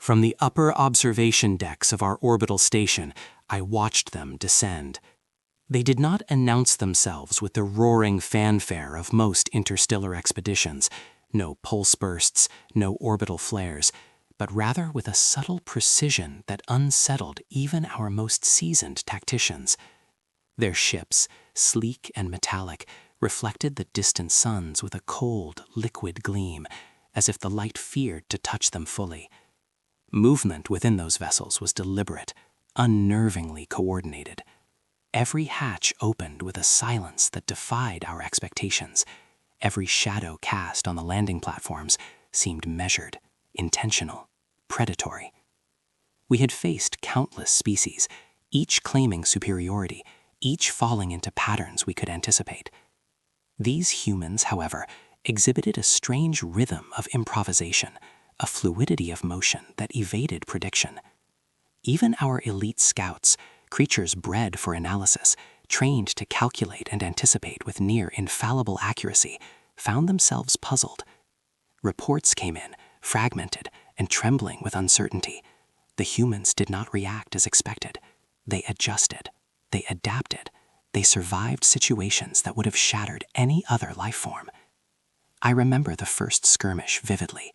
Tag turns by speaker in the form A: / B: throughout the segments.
A: From the upper observation decks of our orbital station, I watched them descend. They did not announce themselves with the roaring fanfare of most interstellar expeditions, no pulse bursts, no orbital flares, but rather with a subtle precision that unsettled even our most seasoned tacticians. Their ships, sleek and metallic, reflected the distant suns with a cold, liquid gleam, as if the light feared to touch them fully. Movement within those vessels was deliberate, unnervingly coordinated. Every hatch opened with a silence that defied our expectations. Every shadow cast on the landing platforms seemed measured, intentional, predatory. We had faced countless species, each claiming superiority, each falling into patterns we could anticipate. These humans, however, exhibited a strange rhythm of improvisation, a fluidity of motion that evaded prediction. Even our elite scouts, creatures bred for analysis, trained to calculate and anticipate with near infallible accuracy, found themselves puzzled. Reports came in, fragmented and trembling with uncertainty. The humans did not react as expected. They adjusted. They adapted. They survived situations that would have shattered any other life form. I remember the first skirmish vividly.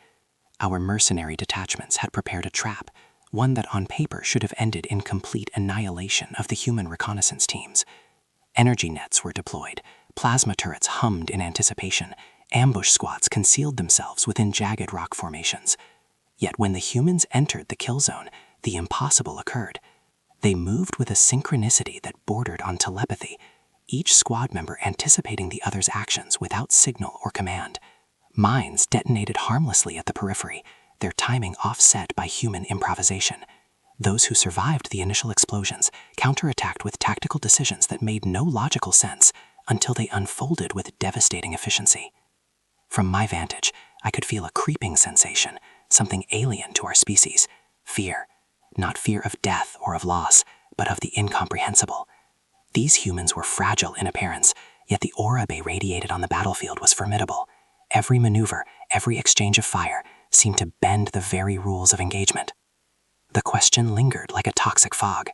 A: Our mercenary detachments had prepared a trap, one that on paper should have ended in complete annihilation of the human reconnaissance teams. Energy nets were deployed, plasma turrets hummed in anticipation, ambush squads concealed themselves within jagged rock formations. Yet when the humans entered the kill zone, the impossible occurred. They moved with a synchronicity that bordered on telepathy, each squad member anticipating the other's actions without signal or command. Mines detonated harmlessly at the periphery, their timing offset by human improvisation. Those who survived the initial explosions counterattacked with tactical decisions that made no logical sense until they unfolded with devastating efficiency. From my vantage, I could feel a creeping sensation, something alien to our species. Fear. Not fear of death or of loss, but of the incomprehensible. These humans were fragile in appearance, yet the aura they radiated on the battlefield was formidable. Every maneuver, every exchange of fire, seemed to bend the very rules of engagement. The question lingered like a toxic fog.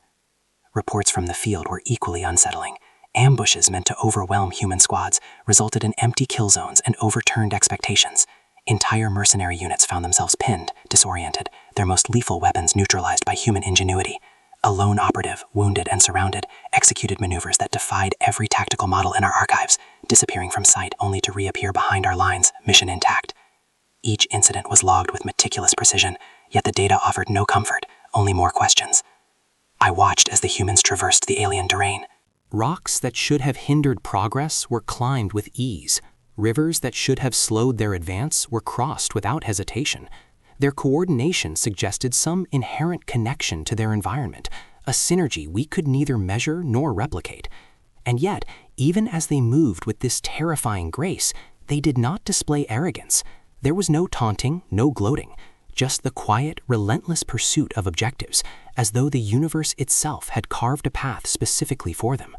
A: Reports from the field were equally unsettling. Ambushes meant to overwhelm human squads resulted in empty kill zones and overturned expectations. Entire mercenary units found themselves pinned, disoriented, their most lethal weapons neutralized by human ingenuity. A lone operative, wounded and surrounded, executed maneuvers that defied every tactical model in our archives, disappearing from sight only to reappear behind our lines, mission intact. Each incident was logged with meticulous precision, yet the data offered no comfort, only more questions. I watched as the humans traversed the alien terrain.
B: Rocks that should have hindered progress were climbed with ease. Rivers that should have slowed their advance were crossed without hesitation. Their coordination suggested some inherent connection to their environment, a synergy we could neither measure nor replicate. And yet, even as they moved with this terrifying grace, they did not display arrogance. There was no taunting, no gloating, just the quiet, relentless pursuit of objectives, as though the universe itself had carved a path specifically for them.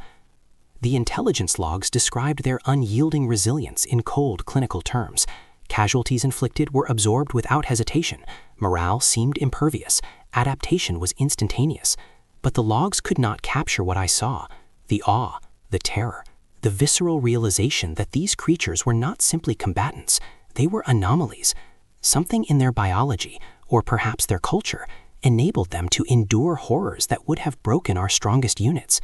B: The intelligence logs described their unyielding resilience in cold clinical terms. Casualties inflicted were absorbed without hesitation. Morale seemed impervious. Adaptation was instantaneous. But the logs could not capture what I saw: the awe, the terror, the visceral realization that these creatures were not simply combatants. They were anomalies. Something in their biology, or perhaps their culture, enabled them to endure horrors that would have broken our strongest units.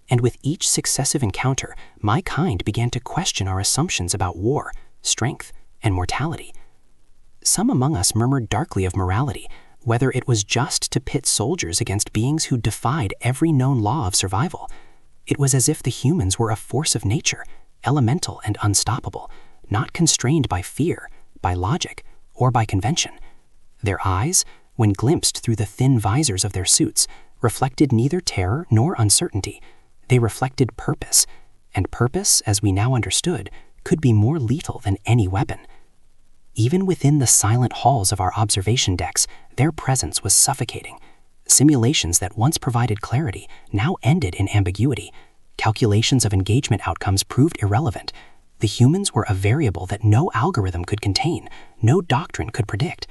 B: And with each successive encounter, my kind began to question our assumptions about war, strength, and mortality. Some among us murmured darkly of morality, whether it was just to pit soldiers against beings who defied every known law of survival. It was as if the humans were a force of nature, elemental and unstoppable, not constrained by fear, by logic, or by convention. Their eyes, when glimpsed through the thin visors of their suits, reflected neither terror nor uncertainty. They reflected purpose, and purpose, as we now understood, could be more lethal than any weapon. Even within the silent halls of our observation decks, their presence was suffocating. Simulations that once provided clarity now ended in ambiguity. Calculations of engagement outcomes proved irrelevant. The humans were a variable that no algorithm could contain, no doctrine could predict.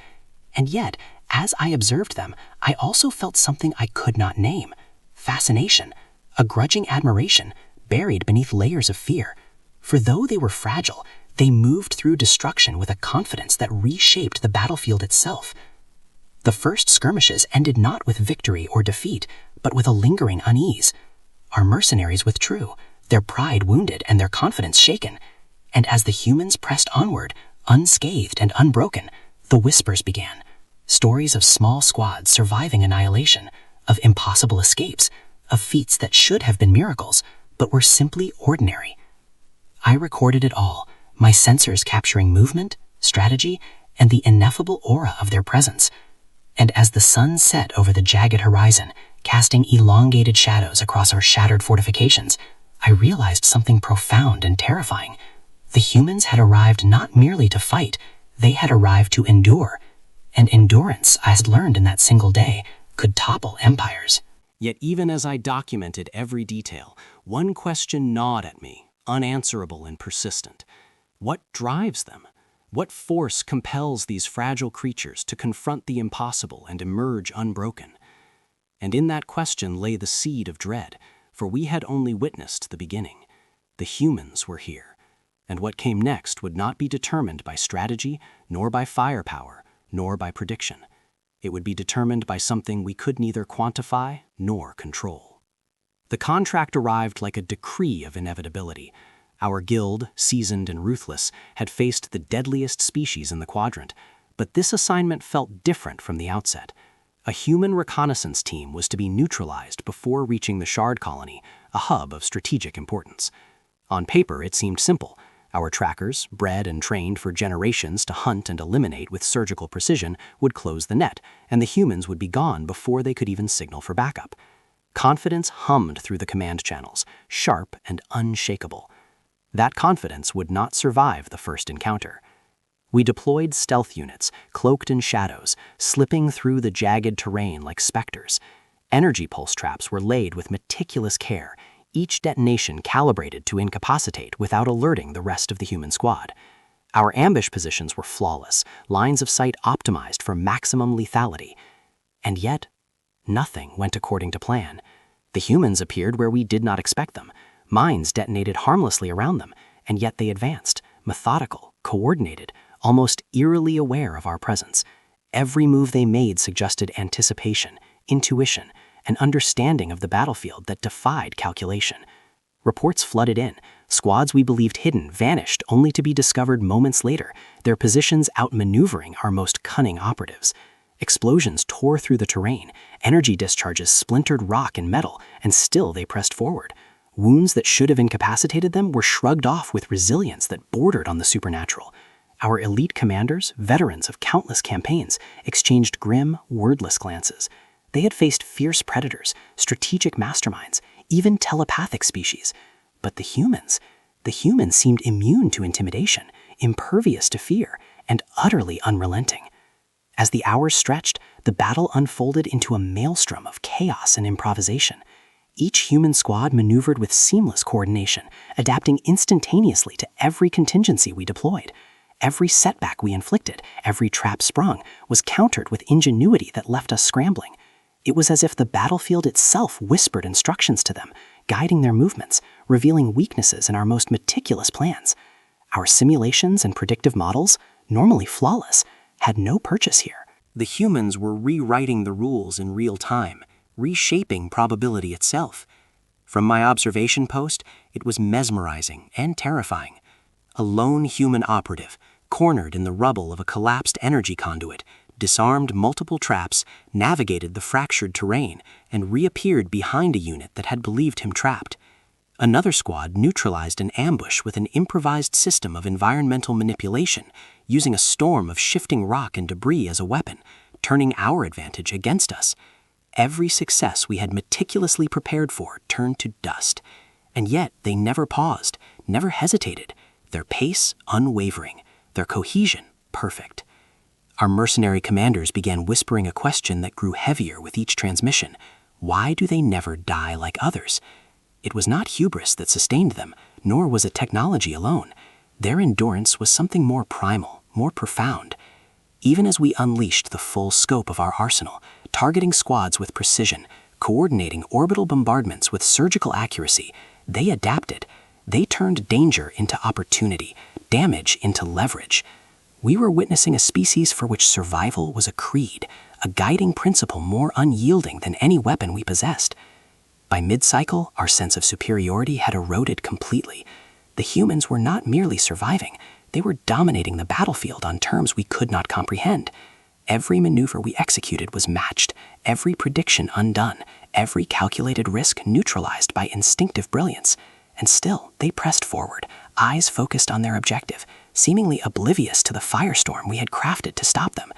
B: And yet, as I observed them, I also felt something I could not name: fascination, a grudging admiration buried beneath layers of fear. For though they were fragile, they moved through destruction with a confidence that reshaped the battlefield itself. The first skirmishes ended not with victory or defeat, but with a lingering unease. Our mercenaries withdrew, their pride wounded and their confidence shaken. And as the humans pressed onward, unscathed and unbroken, the whispers began. Stories of small squads surviving annihilation, of impossible escapes, of feats that should have been miracles, but were simply ordinary. I recorded it all, my sensors capturing movement, strategy, and the ineffable aura of their presence. And as the sun set over the jagged horizon, casting elongated shadows across our shattered fortifications, I realized something profound and terrifying. The humans had arrived not merely to fight, they had arrived to endure. And endurance, I had learned in that single day, could topple empires.
A: Yet even as I documented every detail, one question gnawed at me, unanswerable and persistent. What drives them? What force compels these fragile creatures to confront the impossible and emerge unbroken? And in that question lay the seed of dread, for we had only witnessed the beginning. The humans were here, and what came next would not be determined by strategy, nor by firepower, nor by prediction. It would be determined by something we could neither quantify nor control. The contract arrived like a decree of inevitability. Our guild, seasoned and ruthless, had faced the deadliest species in the quadrant, but this assignment felt different from the outset. A human reconnaissance team was to be neutralized before reaching the Shard Colony, a hub of strategic importance. On paper, it seemed simple. Our trackers, bred and trained for generations to hunt and eliminate with surgical precision, would close the net, and the humans would be gone before they could even signal for backup. Confidence hummed through the command channels, sharp and unshakable. That confidence would not survive the first encounter. We deployed stealth units, cloaked in shadows, slipping through the jagged terrain like specters. Energy pulse traps were laid with meticulous care, each detonation calibrated to incapacitate without alerting the rest of the human squad. Our ambush positions were flawless, lines of sight optimized for maximum lethality. And yet, nothing went according to plan. The humans appeared where we did not expect them. Mines detonated harmlessly around them, and yet they advanced, methodical, coordinated, almost eerily aware of our presence. Every move they made suggested anticipation, intuition, an understanding of the battlefield that defied calculation. Reports flooded in. Squads we believed hidden vanished only to be discovered moments later, their positions outmaneuvering our most cunning operatives. Explosions tore through the terrain, energy discharges splintered rock and metal, and still they pressed forward. Wounds that should have incapacitated them were shrugged off with resilience that bordered on the supernatural. Our elite commanders, veterans of countless campaigns, exchanged grim, wordless glances. They had faced fierce predators, strategic masterminds, even telepathic species. But the humans seemed immune to intimidation, impervious to fear, and utterly unrelenting. As the hours stretched, the battle unfolded into a maelstrom of chaos and improvisation. Each human squad maneuvered with seamless coordination, adapting instantaneously to every contingency we deployed. Every setback we inflicted, every trap sprung, was countered with ingenuity that left us scrambling. It was as if the battlefield itself whispered instructions to them, guiding their movements, revealing weaknesses in our most meticulous plans. Our simulations and predictive models, normally flawless, had no purchase here. The humans were rewriting the rules in real time, reshaping probability itself. From my observation post, it was mesmerizing and terrifying. A lone human operative, cornered in the rubble of a collapsed energy conduit, disarmed multiple traps, navigated the fractured terrain, and reappeared behind a unit that had believed him trapped. Another squad neutralized an ambush with an improvised system of environmental manipulation, using a storm of shifting rock and debris as a weapon, turning our advantage against us. Every success we had meticulously prepared for turned to dust. And yet they never paused, never hesitated, their pace unwavering, their cohesion perfect. Our mercenary commanders began whispering a question that grew heavier with each transmission. Why do they never die like others? It was not hubris that sustained them, nor was it technology alone. Their endurance was something more primal, more profound.
B: Even as we unleashed the full scope of our arsenal, targeting squads with precision, coordinating orbital bombardments with surgical accuracy, they adapted. They turned danger into opportunity, damage into leverage. We were witnessing a species for which survival was a creed, a guiding principle more unyielding than any weapon we possessed. By mid-cycle, our sense of superiority had eroded completely. The humans were not merely surviving, they were dominating the battlefield on terms we could not comprehend. Every maneuver we executed was matched, every prediction undone, every calculated risk neutralized by instinctive brilliance. And still, they pressed forward, eyes focused on their objective, seemingly oblivious to the firestorm we had crafted to stop them.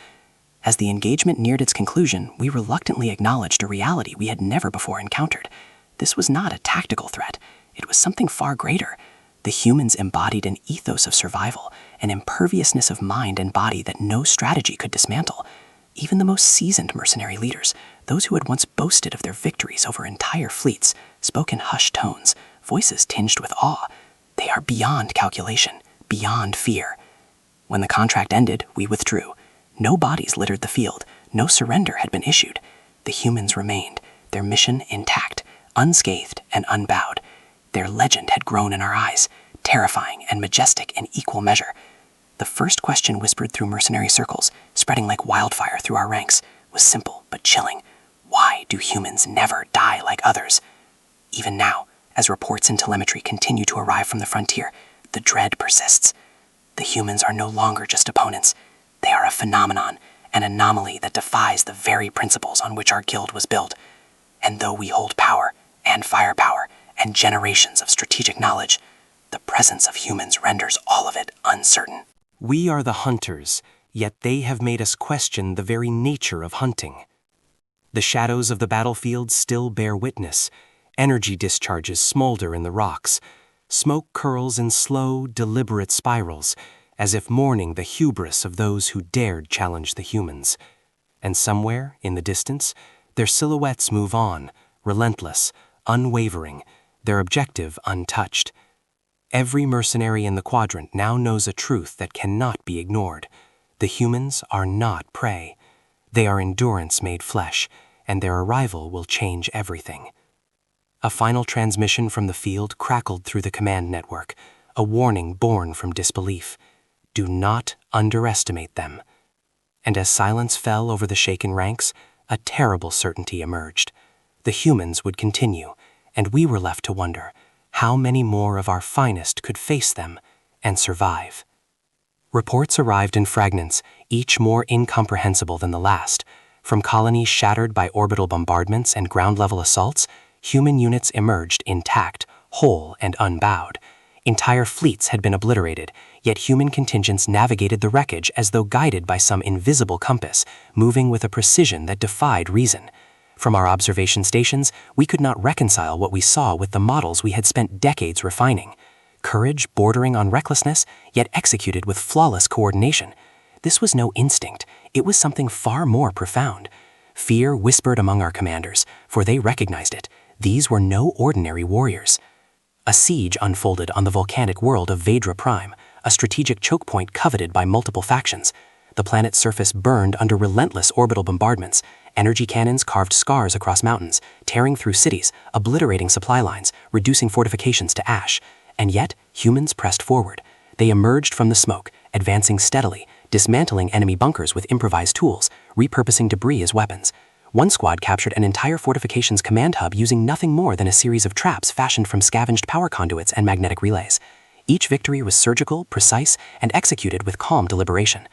B: As the engagement neared its conclusion, we reluctantly acknowledged a reality we had never before encountered. This was not a tactical threat. It was something far greater. The humans embodied an ethos of survival, an imperviousness of mind and body that no strategy could dismantle. Even the most seasoned mercenary leaders, those who had once boasted of their victories over entire fleets, spoke in hushed tones, voices tinged with awe. They are beyond calculation, beyond fear. When the contract ended, we withdrew. No bodies littered the field, no surrender had been issued. The humans remained, their mission intact, unscathed and unbowed. Their legend had grown in our eyes, terrifying and majestic in equal measure. The first question whispered through mercenary circles, spreading like wildfire through our ranks, was simple but chilling. Why do humans never die like others? Even now, as reports and telemetry continue to arrive from the frontier, the dread persists. The humans are no longer just opponents. They are a phenomenon, an anomaly that defies the very principles on which our guild was built. And though we hold power and firepower and generations of strategic knowledge, the presence of humans renders all of it uncertain.
A: We are the hunters, yet they have made us question the very nature of hunting. The shadows of the battlefield still bear witness. Energy discharges smolder in the rocks. Smoke curls in slow, deliberate spirals, as if mourning the hubris of those who dared challenge the humans. And somewhere, in the distance, their silhouettes move on, relentless, unwavering, their objective untouched. Every mercenary in the quadrant now knows a truth that cannot be ignored. The humans are not prey. They are endurance made flesh, and their arrival will change everything. A final transmission from the field crackled through the command network, a warning born from disbelief. Do not underestimate them. And as silence fell over the shaken ranks, a terrible certainty emerged. The humans would continue, and we were left to wonder how many more of our finest could face them and survive. Reports arrived in fragments, each more incomprehensible than the last. From colonies shattered by orbital bombardments and ground-level assaults, human units emerged intact, whole and unbowed. Entire fleets had been obliterated, yet human contingents navigated the wreckage as though guided by some invisible compass, moving with a precision that defied reason. From our observation stations, we could not reconcile what we saw with the models we had spent decades refining. Courage bordering on recklessness, yet executed with flawless coordination. This was no instinct, it was something far more profound. Fear whispered among our commanders, for they recognized it. These were no ordinary warriors. A siege unfolded on the volcanic world of Vedra Prime, a strategic choke point coveted by multiple factions. The planet's surface burned under relentless orbital bombardments. Energy cannons carved scars across mountains, tearing through cities, obliterating supply lines, reducing fortifications to ash. And yet, humans pressed forward. They emerged from the smoke, advancing steadily, dismantling enemy bunkers with improvised tools, repurposing debris as weapons. One squad captured an entire fortifications command hub using nothing more than a series of traps fashioned from scavenged power conduits and magnetic relays. Each victory was surgical, precise, and executed with calm deliberation.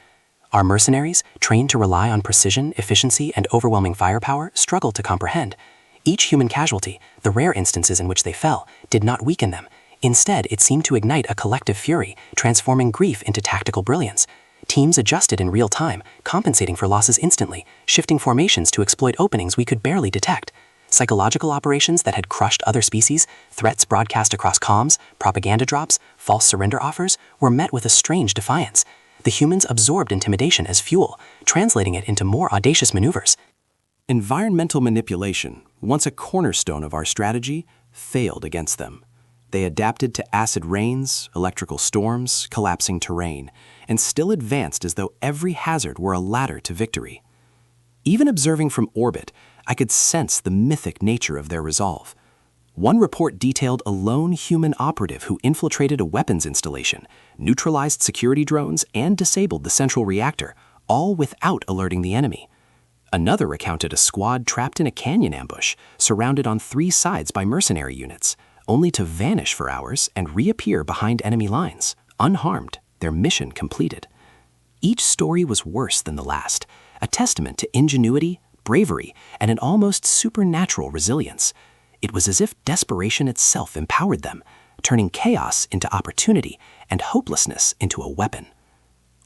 A: Our mercenaries, trained to rely on precision, efficiency, and overwhelming firepower, struggled to comprehend. Each human casualty, the rare instances in which they fell, did not weaken them. Instead, it seemed to ignite a collective fury, transforming grief into tactical brilliance. Teams adjusted in real time, compensating for losses instantly, shifting formations to exploit openings we could barely detect. Psychological operations that had crushed other species, threats broadcast across comms, propaganda drops, false surrender offers, were met with a strange defiance. The humans absorbed intimidation as fuel, translating it into more audacious maneuvers.
C: Environmental manipulation, once a cornerstone of our strategy, failed against them. They adapted to acid rains, electrical storms, collapsing terrain, and still advanced as though every hazard were a ladder to victory. Even observing from orbit, I could sense the mythic nature of their resolve. One report detailed a lone human operative who infiltrated a weapons installation, neutralized security drones, and disabled the central reactor, all without alerting the enemy. Another recounted a squad trapped in a canyon ambush, surrounded on 3 sides by mercenary units, only to vanish for hours and reappear behind enemy lines, unharmed, their mission completed. Each story was worse than the last, a testament to ingenuity, bravery, and an almost supernatural resilience. It was as if desperation itself empowered them, turning chaos into opportunity and hopelessness into a weapon.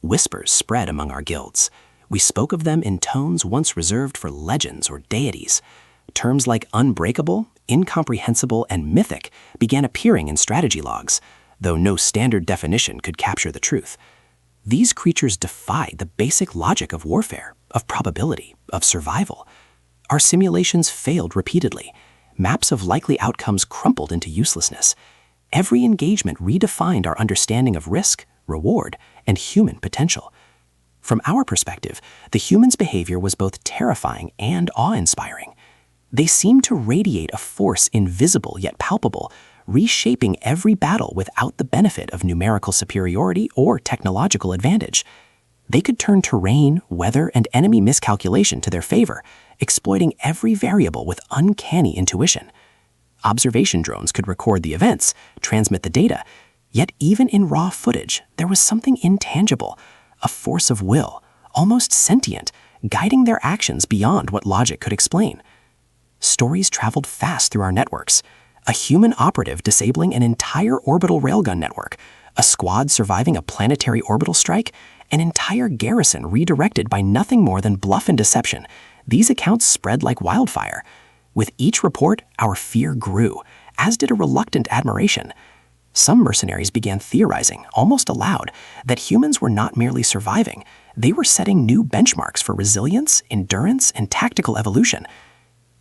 C: Whispers spread among our guilds. We spoke of them in tones once reserved for legends or deities. Terms like unbreakable, incomprehensible, and mythic began appearing in strategy logs, though no standard definition could capture the truth. These creatures defied the basic logic of warfare, of probability, of survival. Our simulations failed repeatedly. Maps of likely outcomes crumpled into uselessness. Every engagement redefined our understanding of risk, reward, and human potential. From our perspective, the humans' behavior was both terrifying and awe-inspiring. They seemed to radiate a force invisible yet palpable, reshaping every battle without the benefit of numerical superiority or technological advantage. They could turn terrain, weather, and enemy miscalculation to their favor, exploiting every variable with uncanny intuition. Observation drones could record the events, transmit the data, yet even in raw footage, there was something intangible, a force of will, almost sentient, guiding their actions beyond what logic could explain. Stories traveled fast through our networks. A human operative disabling an entire orbital railgun network, a squad surviving a planetary orbital strike, an entire garrison redirected by nothing more than bluff and deception. These accounts spread like wildfire. With each report, our fear grew, as did a reluctant admiration. Some mercenaries began theorizing, almost aloud, that humans were not merely surviving, they were setting new benchmarks for resilience, endurance, and tactical evolution.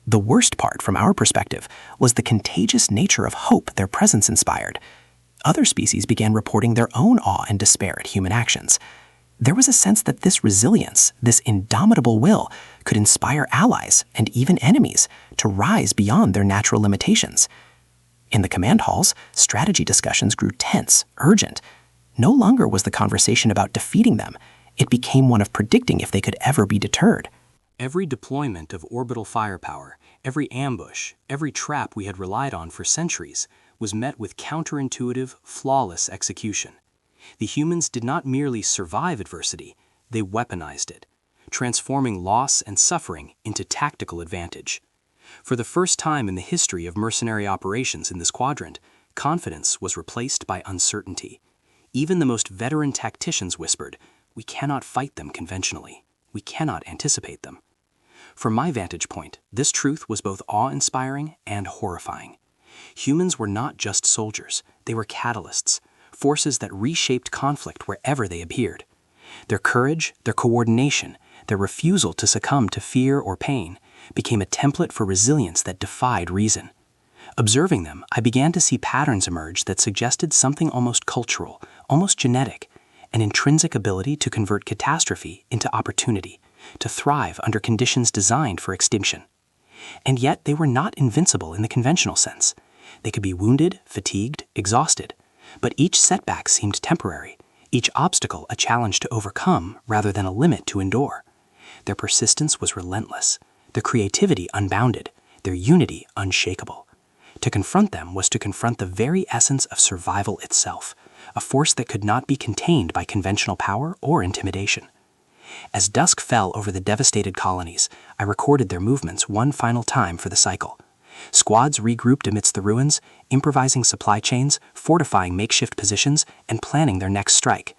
C: The worst part, from our perspective, was the contagious nature of hope their presence inspired. Other species began reporting their own awe and despair at human actions. There was a sense that this resilience, this indomitable will, could inspire allies and even enemies to rise beyond their natural limitations. In the command halls, strategy discussions grew tense, urgent. No longer was the conversation about defeating them. It became one of predicting if they could ever be deterred.
A: Every deployment of orbital firepower, every ambush, every trap we had relied on for centuries was met with counterintuitive, flawless execution. The humans did not merely survive adversity, they weaponized it, transforming loss and suffering into tactical advantage. For the first time in the history of mercenary operations in this quadrant, confidence was replaced by uncertainty. Even the most veteran tacticians whispered, "We cannot fight them conventionally. We cannot anticipate them." From my vantage point, this truth was both awe-inspiring and horrifying. Humans were not just soldiers, they were catalysts, forces that reshaped conflict wherever they appeared. Their courage, their coordination, their refusal to succumb to fear or pain became a template for resilience that defied reason. Observing them, I began to see patterns emerge that suggested something almost cultural, almost genetic, an intrinsic ability to convert catastrophe into opportunity, to thrive under conditions designed for extinction. And yet they were not invincible in the conventional sense. They could be wounded, fatigued, exhausted, but each setback seemed temporary, each obstacle a challenge to overcome rather than a limit to endure. Their persistence was relentless, their creativity unbounded, their unity unshakable. To confront them was to confront the very essence of survival itself, a force that could not be contained by conventional power or intimidation. As dusk fell over the devastated colonies, I recorded their movements one final time for the cycle. Squads regrouped amidst the ruins, improvising supply chains, fortifying makeshift positions, and planning their next strike.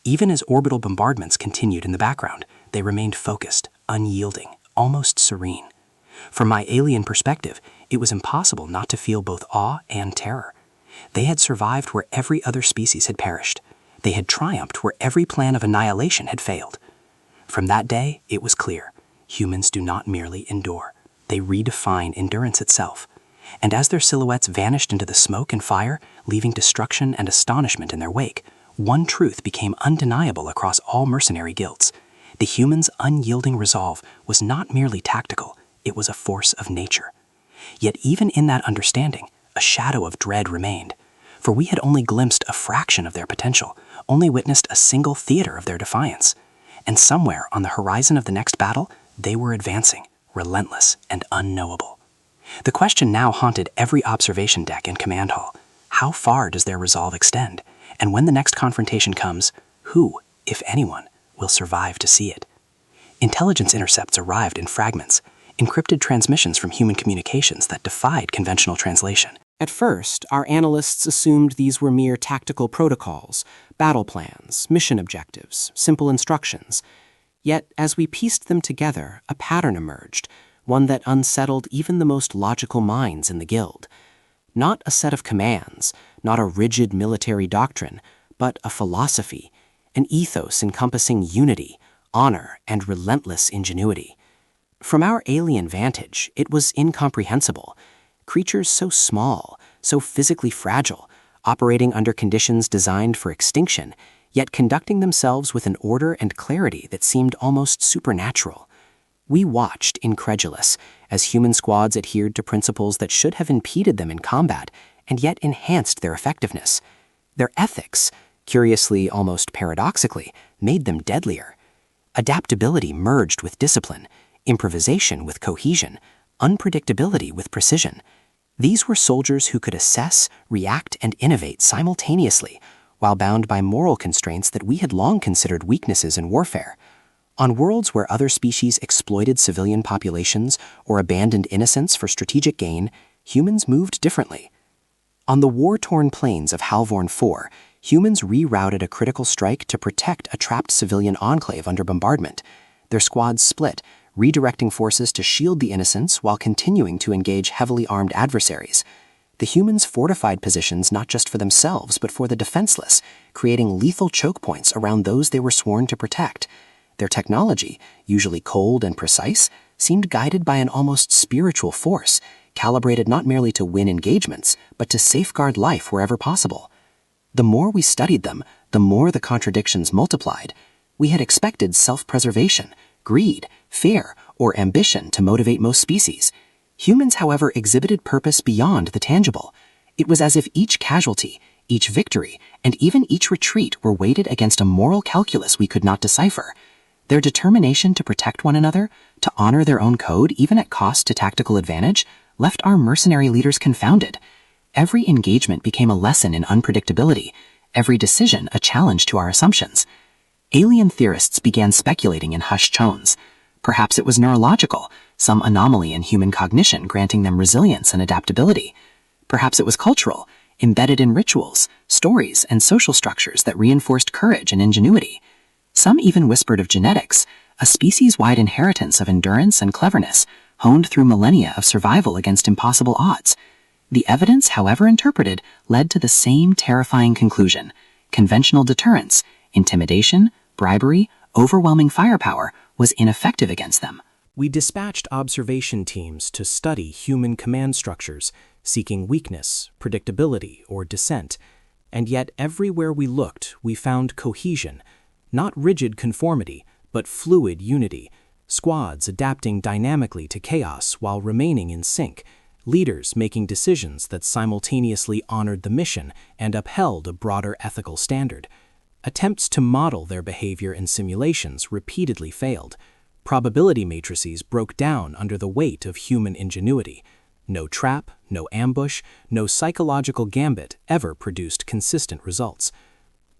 A: Even as orbital bombardments continued in the background, they remained focused, unyielding, almost serene. From my alien perspective, it was impossible not to feel both awe and terror. They had survived where every other species had perished. They had triumphed where every plan of annihilation had failed. From that day, it was clear. Humans do not merely endure. They redefine endurance itself. And as their silhouettes vanished into the smoke and fire, leaving destruction and astonishment in their wake,
C: one truth became undeniable across all mercenary guilds. The humans' unyielding resolve was not merely tactical, it was a force of nature. Yet even in that understanding, a shadow of dread remained, for we had only glimpsed a fraction of their potential, only witnessed a single theater of their defiance. And somewhere on the horizon of the next battle, they were advancing, relentless and unknowable. The question now haunted every observation deck and command hall. How far does their resolve extend? And when the next confrontation comes, who, if anyone, will survive to see it? Intelligence intercepts arrived in fragments, encrypted transmissions from human communications that defied conventional translation.
B: At first, our analysts assumed these were mere tactical protocols, battle plans, mission objectives, simple instructions. Yet, as we pieced them together, a pattern emerged, one that unsettled even the most logical minds in the guild. Not a set of commands, not a rigid military doctrine, but a philosophy, an ethos encompassing unity, honor, and relentless ingenuity. From our alien vantage, it was incomprehensible. Creatures so small, so physically fragile, operating under conditions designed for extinction, yet conducting themselves with an order and clarity that seemed almost supernatural. We watched, incredulous, as human squads adhered to principles that should have impeded them in combat, and yet enhanced their effectiveness. Their ethics, curiously, almost paradoxically, made them deadlier. Adaptability merged with discipline, improvisation with cohesion, unpredictability with precision. These were soldiers who could assess, react, and innovate simultaneously, while bound by moral constraints that we had long considered weaknesses in warfare. On worlds where other species exploited civilian populations or abandoned innocents for strategic gain, humans moved differently. On the war-torn plains of Halvorn IV, humans rerouted a critical strike to protect a trapped civilian enclave under bombardment. Their squads split, redirecting forces to shield the innocents while continuing to engage heavily armed adversaries. The humans fortified positions not just for themselves but for the defenseless, creating lethal choke points around those they were sworn to protect. Their technology, usually cold and precise, seemed guided by an almost spiritual force, calibrated not merely to win engagements, but to safeguard life wherever possible. The more we studied them, the more the contradictions multiplied. We had expected self-preservation, greed, fear, or ambition to motivate most species. Humans, however, exhibited purpose beyond the tangible. It was as if each casualty, each victory, and even each retreat were weighted against a moral calculus we could not decipher. Their determination to protect one another, to honor their own code even at cost to tactical advantage, left our mercenary leaders confounded. Every engagement became a lesson in unpredictability, every decision a challenge to our assumptions. Alien theorists began speculating in hushed tones. Perhaps it was neurological, some anomaly in human cognition granting them resilience and adaptability. Perhaps it was cultural, embedded in rituals, stories, and social structures that reinforced courage and ingenuity. Some even whispered of genetics, a species-wide inheritance of endurance and cleverness, honed through millennia of survival against impossible odds. The evidence, however interpreted, led to the same terrifying conclusion. Conventional deterrence, intimidation, bribery, overwhelming firepower was ineffective against them.
A: We dispatched observation teams to study human command structures, seeking weakness, predictability, or dissent. And yet everywhere we looked, we found cohesion, not rigid conformity, but fluid unity, squads adapting dynamically to chaos while remaining in sync, leaders making decisions that simultaneously honored the mission and upheld a broader ethical standard. Attempts to model their behavior in simulations repeatedly failed. Probability matrices broke down under the weight of human ingenuity. No trap, no ambush, no psychological gambit ever produced consistent results.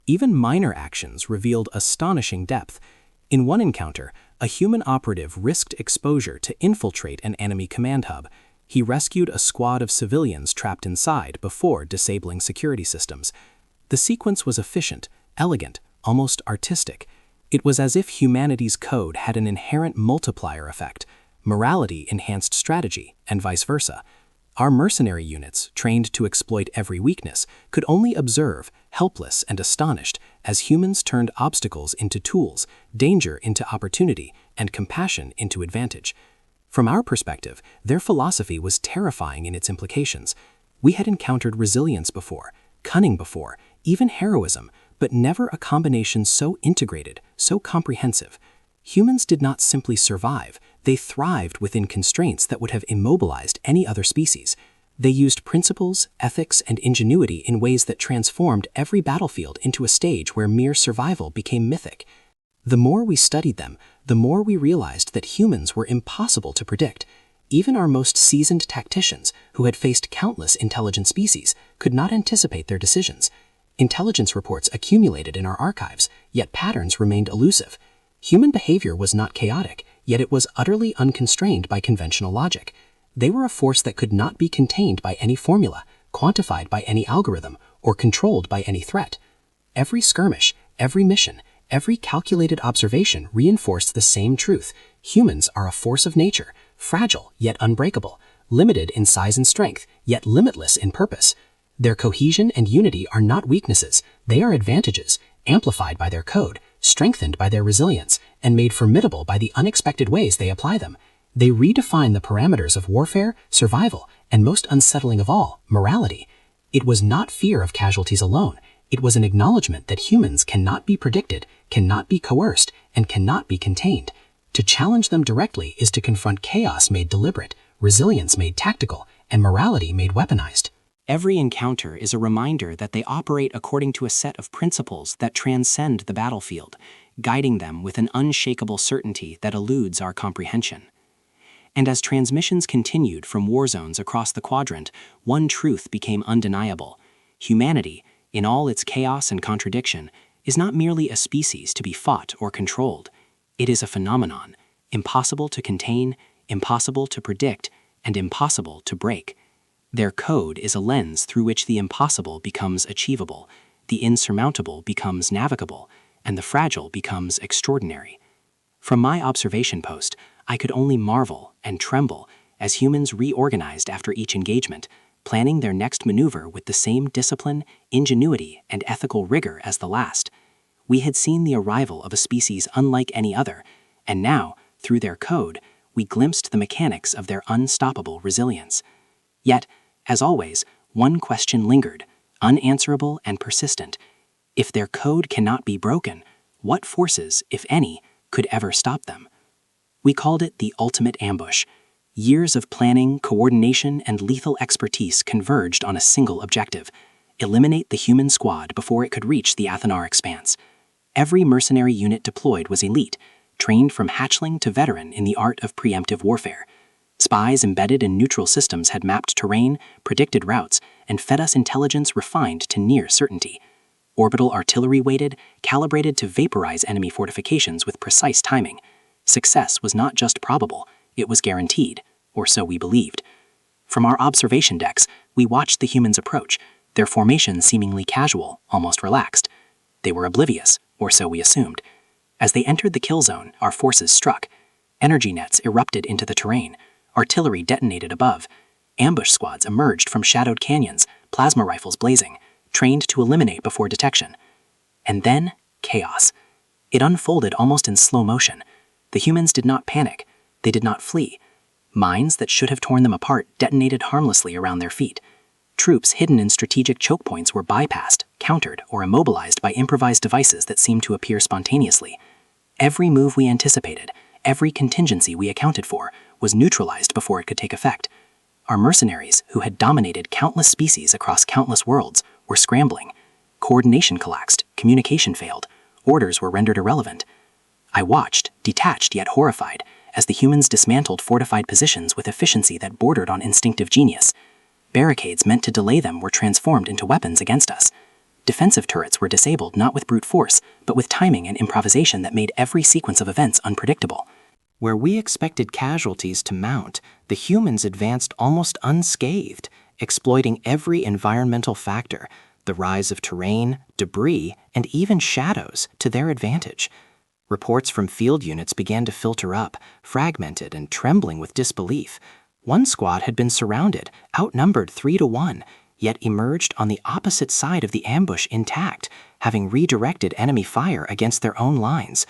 A: Even minor actions revealed astonishing depth. In one encounter, a human operative risked exposure to infiltrate an enemy command hub. He rescued a squad of civilians trapped inside before disabling security systems. The sequence was efficient, elegant, almost artistic. It was as if humanity's code had an inherent multiplier effect. Morality enhanced strategy, and vice versa. Our mercenary units, trained to exploit every weakness, could only observe, helpless and astonished, as humans turned obstacles into tools, danger into opportunity, and compassion into advantage. From our perspective, their philosophy was terrifying in its implications. We had encountered resilience before, cunning before, even heroism,
C: but never a combination so integrated, so comprehensive. Humans did not simply survive, they thrived within constraints that would have immobilized any other species. They used principles, ethics, and ingenuity in ways that transformed every battlefield into a stage where mere survival became mythic. The more we studied them, the more we realized that humans were impossible to predict. Even our most seasoned tacticians, who had faced countless intelligent species, could not anticipate their decisions. Intelligence reports accumulated in our archives, yet patterns remained elusive. Human behavior was not chaotic, yet it was utterly unconstrained by conventional logic. They were a force that could not be contained by any formula, quantified by any algorithm, or controlled by any threat. Every skirmish, every mission, every calculated observation reinforced the same truth. Humans are a force of nature, fragile yet unbreakable, limited in size and strength, yet limitless in purpose. Their cohesion and unity are not weaknesses, they are advantages, amplified by their code, strengthened by their resilience, and made formidable by the unexpected ways they apply them. They redefine the parameters of warfare, survival, and most unsettling of all, morality. It was not fear of casualties alone. It was an acknowledgement that humans cannot be predicted, cannot be coerced, and cannot be contained. To challenge them directly is to confront chaos made deliberate, resilience made tactical, and morality made weaponized.
A: Every encounter is a reminder that they operate according to a set of principles that transcend the battlefield, guiding them with an unshakable certainty that eludes our comprehension. And as transmissions continued from war zones across the quadrant, one truth became undeniable. Humanity, in all its chaos and contradiction, is not merely a species to be fought or controlled. It is a phenomenon, impossible to contain, impossible to predict, and impossible to break. Their code is a lens through which the impossible becomes achievable, the insurmountable becomes navigable, and the fragile becomes extraordinary. From my observation post, I could only marvel and tremble as humans reorganized after each engagement, planning their next maneuver with the same discipline, ingenuity, and ethical rigor as the last. We had seen the arrival of a species unlike any other, and now, through their code, we glimpsed the mechanics of their unstoppable resilience. Yet, as always, one question lingered, unanswerable and persistent. If their code cannot be broken, what forces, if any, could ever stop them? We called it the ultimate ambush. Years of planning, coordination, and lethal expertise converged on a single objective: eliminate the human squad before it could reach the Athanar expanse. Every mercenary unit deployed was elite, trained from hatchling to veteran in the art of preemptive warfare. Spies embedded in neutral systems had mapped terrain, predicted routes, and fed us intelligence refined to near certainty. Orbital artillery waited, calibrated to vaporize enemy fortifications with precise timing. Success was not just probable, it was guaranteed, or so we believed. From our observation decks, we watched the humans approach, their formation seemingly casual, almost relaxed. They were oblivious, or so we assumed. As they entered the kill zone, our forces struck. Energy nets erupted into the terrain. Artillery detonated above. Ambush squads emerged from shadowed canyons, plasma rifles blazing, trained to eliminate before detection. And then, chaos. It unfolded almost in slow motion. The humans did not panic. They did not flee. Mines that should have torn them apart detonated harmlessly around their feet. Troops hidden in strategic choke points were bypassed, countered, or immobilized by improvised devices that seemed to appear spontaneously. Every move we anticipated, every contingency we accounted for, was neutralized before it could take effect. Our mercenaries, who had dominated countless species across countless worlds, were scrambling. Coordination collapsed, communication failed, orders were rendered irrelevant. I watched, detached yet horrified, as the humans dismantled fortified positions with efficiency that bordered on instinctive genius. Barricades meant to delay them were transformed into weapons against us. Defensive turrets were disabled not with brute force, but with timing and improvisation that made every sequence of events unpredictable.
B: Where we expected casualties to mount, the humans advanced almost unscathed, exploiting every environmental factor, the rise of terrain, debris, and even shadows, to their advantage. Reports from field units began to filter up, fragmented and trembling with disbelief. One squad had been surrounded, outnumbered 3-1, yet emerged on the opposite side of the ambush intact, having redirected enemy fire against their own lines.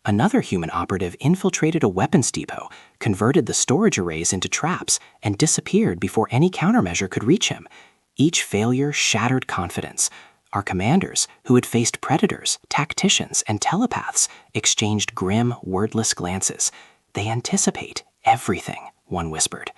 B: Another human operative infiltrated a weapons depot, converted the storage arrays into traps, and disappeared before any countermeasure could reach him. Each failure shattered confidence.
C: Our commanders, who had faced predators, tacticians, and telepaths, exchanged grim, wordless glances. "They anticipate everything," one whispered.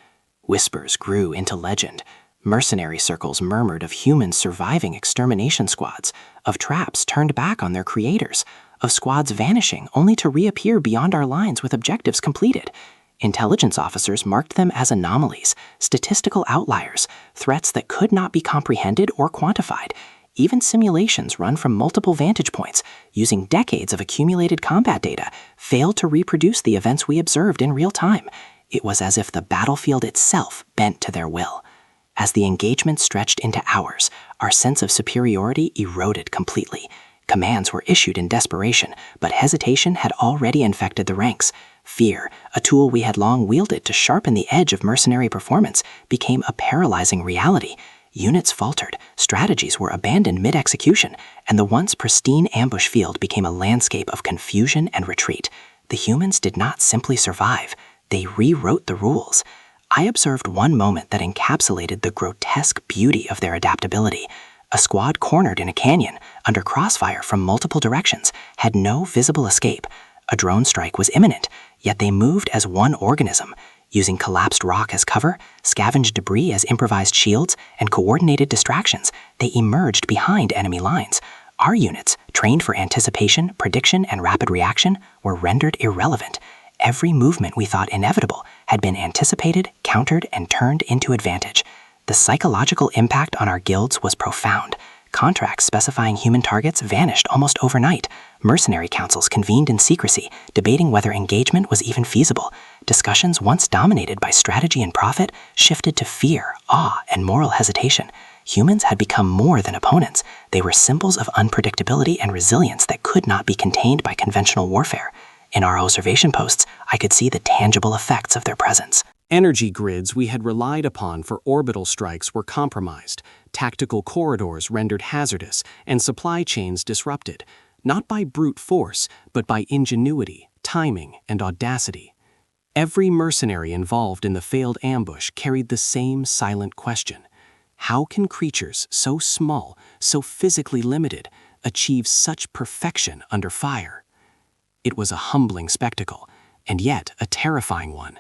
C: Whispers grew into legend. Mercenary circles murmured of humans surviving extermination squads, of traps turned back on their creators, of squads vanishing only to reappear beyond our lines with objectives completed. Intelligence officers marked them as anomalies, statistical outliers, threats that could not be comprehended or quantified. Even simulations run from multiple vantage points, using decades of accumulated combat data, failed to reproduce the events we observed in real time. It was as if the battlefield itself bent to their will. As the engagement stretched into hours, our sense of superiority eroded completely. Commands were issued in desperation, but hesitation had already infected the ranks. Fear, a tool we had long wielded to sharpen the edge of mercenary performance, became a paralyzing reality. Units faltered, strategies were abandoned mid-execution, and the once pristine ambush field became a landscape of confusion and retreat. The humans did not simply survive, they rewrote the rules. I observed one moment that encapsulated the grotesque beauty of their adaptability. A squad cornered in a canyon, under crossfire from multiple directions, had no visible escape. A drone strike was imminent, yet they moved as one organism, using collapsed rock as cover, scavenged debris as improvised shields, and coordinated distractions. They emerged behind enemy lines. Our units, trained for anticipation, prediction, and rapid reaction, were rendered irrelevant. Every movement we thought inevitable had been anticipated, countered, and turned into advantage. The psychological impact on our guilds was profound. Contracts specifying human targets vanished almost overnight. Mercenary councils convened in secrecy, debating whether engagement was even feasible. Discussions once dominated by strategy and profit shifted to fear, awe, and moral hesitation. Humans had become more than opponents. They were symbols of unpredictability and resilience that could not be contained by conventional warfare. In our observation posts, I could see the tangible effects of their presence.
A: Energy grids we had relied upon for orbital strikes were compromised, tactical corridors rendered hazardous, and supply chains disrupted, not by brute force, but by ingenuity, timing, and audacity. Every mercenary involved in the failed ambush carried the same silent question. How can creatures so small, so physically limited, achieve such perfection under fire? It was a humbling spectacle, and yet a terrifying one.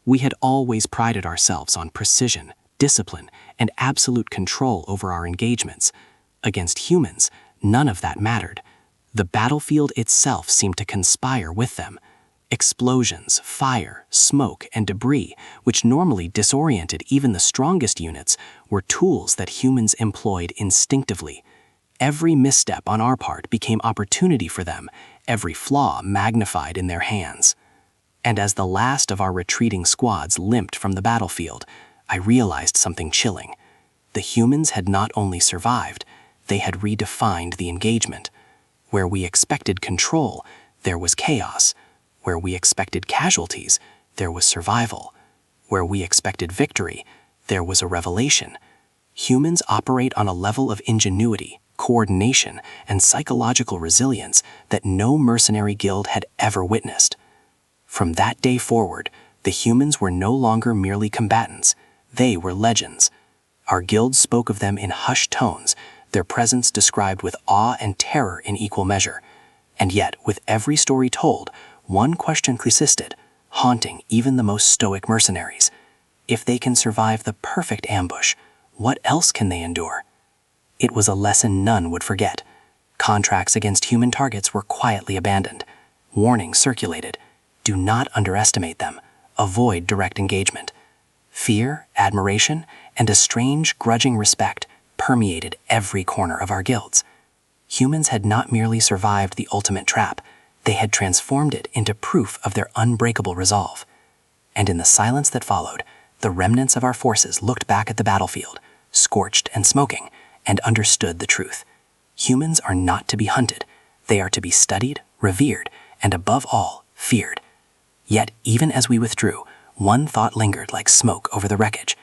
A: We had always prided ourselves on precision, discipline, and absolute control over our engagements. Against humans, none of that mattered. The battlefield itself seemed to conspire with them. Explosions, fire, smoke, and debris, which normally disoriented even the strongest units, were tools that humans employed instinctively. Every misstep on our part became opportunity for them, every flaw magnified in their hands. And as the last of our retreating squads limped from the battlefield, I realized something chilling. The humans had not only survived, they had redefined the engagement. Where we expected control, there was chaos. Where we expected casualties, there was survival. Where we expected victory, there was a revelation. Humans operate on a level of ingenuity, coordination, and psychological resilience that no mercenary guild had ever witnessed. From that day forward, the humans were no longer merely combatants, they were legends. Our guilds spoke of them in hushed tones, their presence described with awe and terror in equal measure. And yet, with every story told, one question persisted, haunting even the most stoic mercenaries. If they can survive the perfect ambush, what else can they endure? It was a lesson none would forget. Contracts against human targets were quietly abandoned. Warnings circulated. Do not underestimate them. Avoid direct engagement. Fear, admiration, and a strange, grudging respect permeated every corner of our guilds. Humans had not merely survived the ultimate trap, they had transformed it into proof of their unbreakable resolve. And in the silence that followed, the remnants of our forces looked back at the battlefield, scorched and smoking, and understood the truth. Humans are not to be hunted. They are to be studied, revered, and above all, feared. Yet, even as we withdrew, one thought lingered like smoke over the wreckage.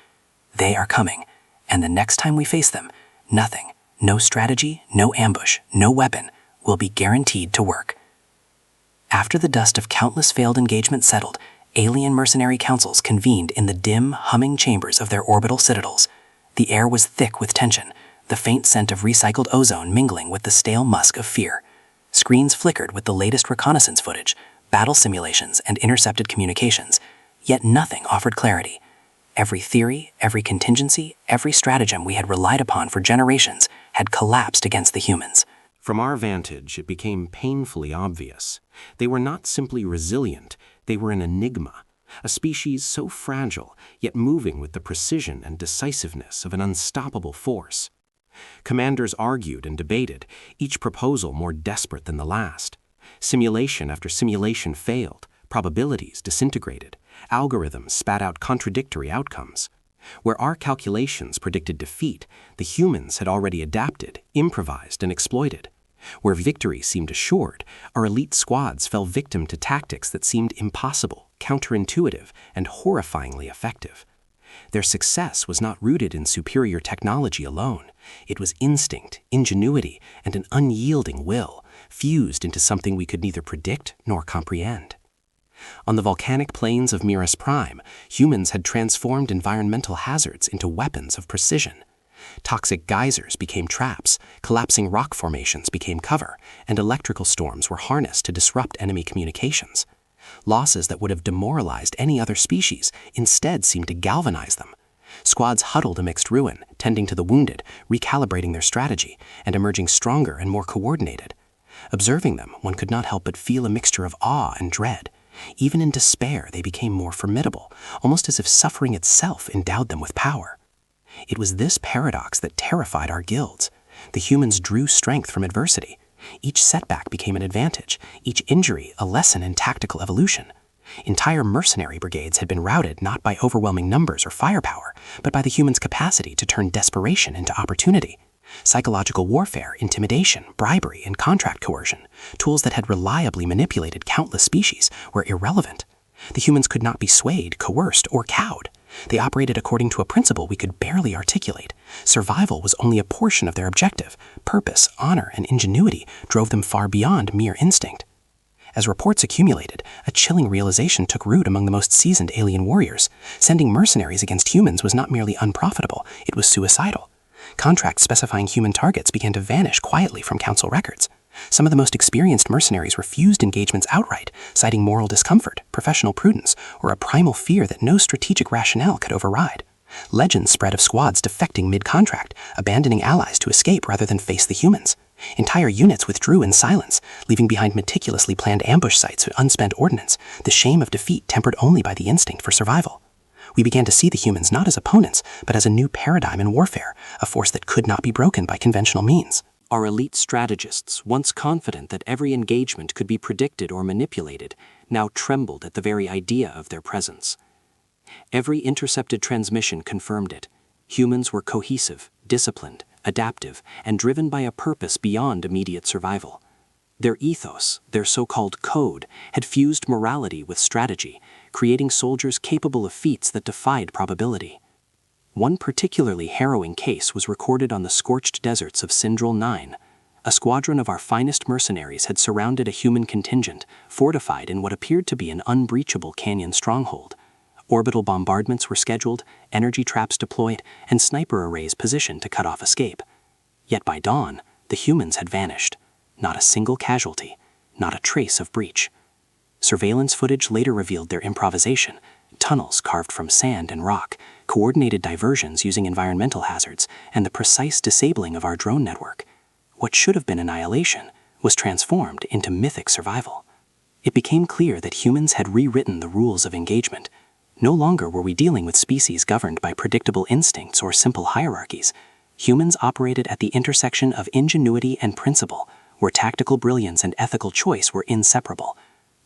A: They are coming, and the next time we face them, nothing, no strategy, no ambush, no weapon, will be guaranteed to work. After the dust of countless failed engagements settled, alien mercenary councils convened in the dim, humming chambers of their orbital citadels. The air was thick with tension.
C: the faint scent of recycled ozone mingling with the stale musk of fear. Screens flickered with the latest reconnaissance footage, battle simulations, and intercepted communications, yet nothing offered clarity. Every theory, every contingency, every stratagem we had relied upon for generations had collapsed against the humans.
A: From our vantage, it became painfully obvious. They were not simply resilient, they were an enigma, a species so fragile, yet moving with the precision and decisiveness of an unstoppable force. Commanders argued and debated, each proposal more desperate than the last. Simulation after simulation failed, probabilities disintegrated, algorithms spat out contradictory outcomes. Where our calculations predicted defeat, the humans had already adapted, improvised, and exploited. Where victory seemed assured, our elite squads fell victim to tactics that seemed impossible, counterintuitive, and horrifyingly effective. Their success was not rooted in superior technology alone. It was instinct, ingenuity, and an unyielding will, fused into something we could neither predict nor comprehend. On the volcanic plains of Miras Prime, humans had transformed environmental hazards into weapons of precision. Toxic geysers became traps, collapsing rock formations became cover, and electrical storms were harnessed to disrupt enemy communications. Losses that would have demoralized any other species instead seemed to galvanize them. Squads huddled amidst ruin, tending to the wounded, recalibrating their strategy, and emerging stronger and more coordinated. Observing them, one could not help but feel a mixture of awe and dread. Even in despair, they became more formidable, almost as if suffering itself endowed them with power. It was this paradox that terrified our guilds. The humans drew strength from adversity. Each setback became an advantage, each injury a lesson in tactical evolution. Entire mercenary brigades had been routed not by overwhelming numbers or firepower, but by the humans' capacity to turn desperation into opportunity. Psychological warfare, intimidation, bribery, and contract coercion, tools that had reliably manipulated countless species, were irrelevant. The humans could not be swayed, coerced, or cowed. They operated according to a principle we could barely articulate. Survival was only a portion of their objective. Purpose, honor, and ingenuity drove them far beyond mere instinct. As reports accumulated, a chilling realization took root among the most seasoned alien warriors. Sending mercenaries against humans was not merely unprofitable, it was suicidal. Contracts specifying human targets began to vanish quietly from council records. Some of the most experienced mercenaries refused engagements outright, citing moral discomfort, professional prudence, or a primal fear that no strategic rationale could override. Legends spread of squads defecting mid-contract, abandoning allies to escape rather than face the humans. Entire units withdrew in silence, leaving behind meticulously planned ambush sites with unspent ordnance, the shame of defeat tempered only by the instinct for survival. We began to see the humans not as opponents, but as a new paradigm in warfare, a force that could not be broken by conventional means. Our elite strategists, once confident that every engagement could be predicted or manipulated, now trembled at the very idea of their presence. Every intercepted transmission confirmed it. Humans were cohesive, disciplined, adaptive, and driven by a purpose beyond immediate survival. Their ethos, their so-called code, had fused morality with strategy, creating soldiers capable of feats that defied probability. One particularly harrowing case was recorded on the scorched deserts of Sindral 9. A squadron of our finest mercenaries had surrounded a human contingent, fortified in what appeared to be an unbreachable canyon stronghold. Orbital bombardments were scheduled, energy traps deployed, and sniper arrays positioned to cut off escape. Yet by dawn, the humans had vanished. Not a single casualty, not a trace of breach. Surveillance footage later revealed their improvisation: tunnels carved from sand and rock, coordinated diversions using environmental hazards, and the precise disabling of our drone network. What should have been annihilation was transformed into mythic survival. It became clear that humans had rewritten the rules of engagement. No longer were we dealing with species governed by predictable instincts or simple hierarchies. Humans operated at the intersection of ingenuity and principle, where tactical brilliance and ethical choice were inseparable.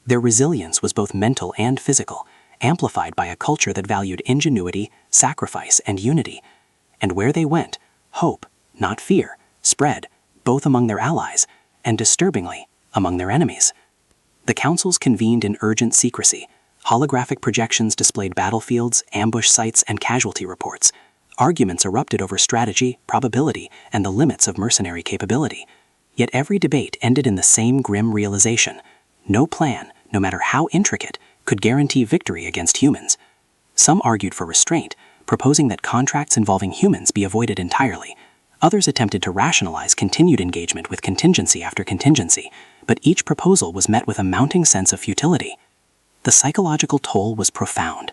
A: Their resilience was both mental and physical, amplified by a culture that valued ingenuity, sacrifice, and unity. And where they went, hope, not fear, spread, both among their allies, and disturbingly, among their enemies. The councils convened in urgent secrecy. Holographic projections displayed battlefields, ambush sites, and casualty reports. Arguments erupted over strategy, probability, and the limits of mercenary capability. Yet every debate ended in the same grim realization: no plan, no matter how intricate, could guarantee victory against humans. Some argued for restraint, proposing that contracts involving humans be avoided entirely.
C: Others attempted to rationalize continued engagement with contingency after contingency, but each proposal was met with a mounting sense of futility. The psychological toll was profound.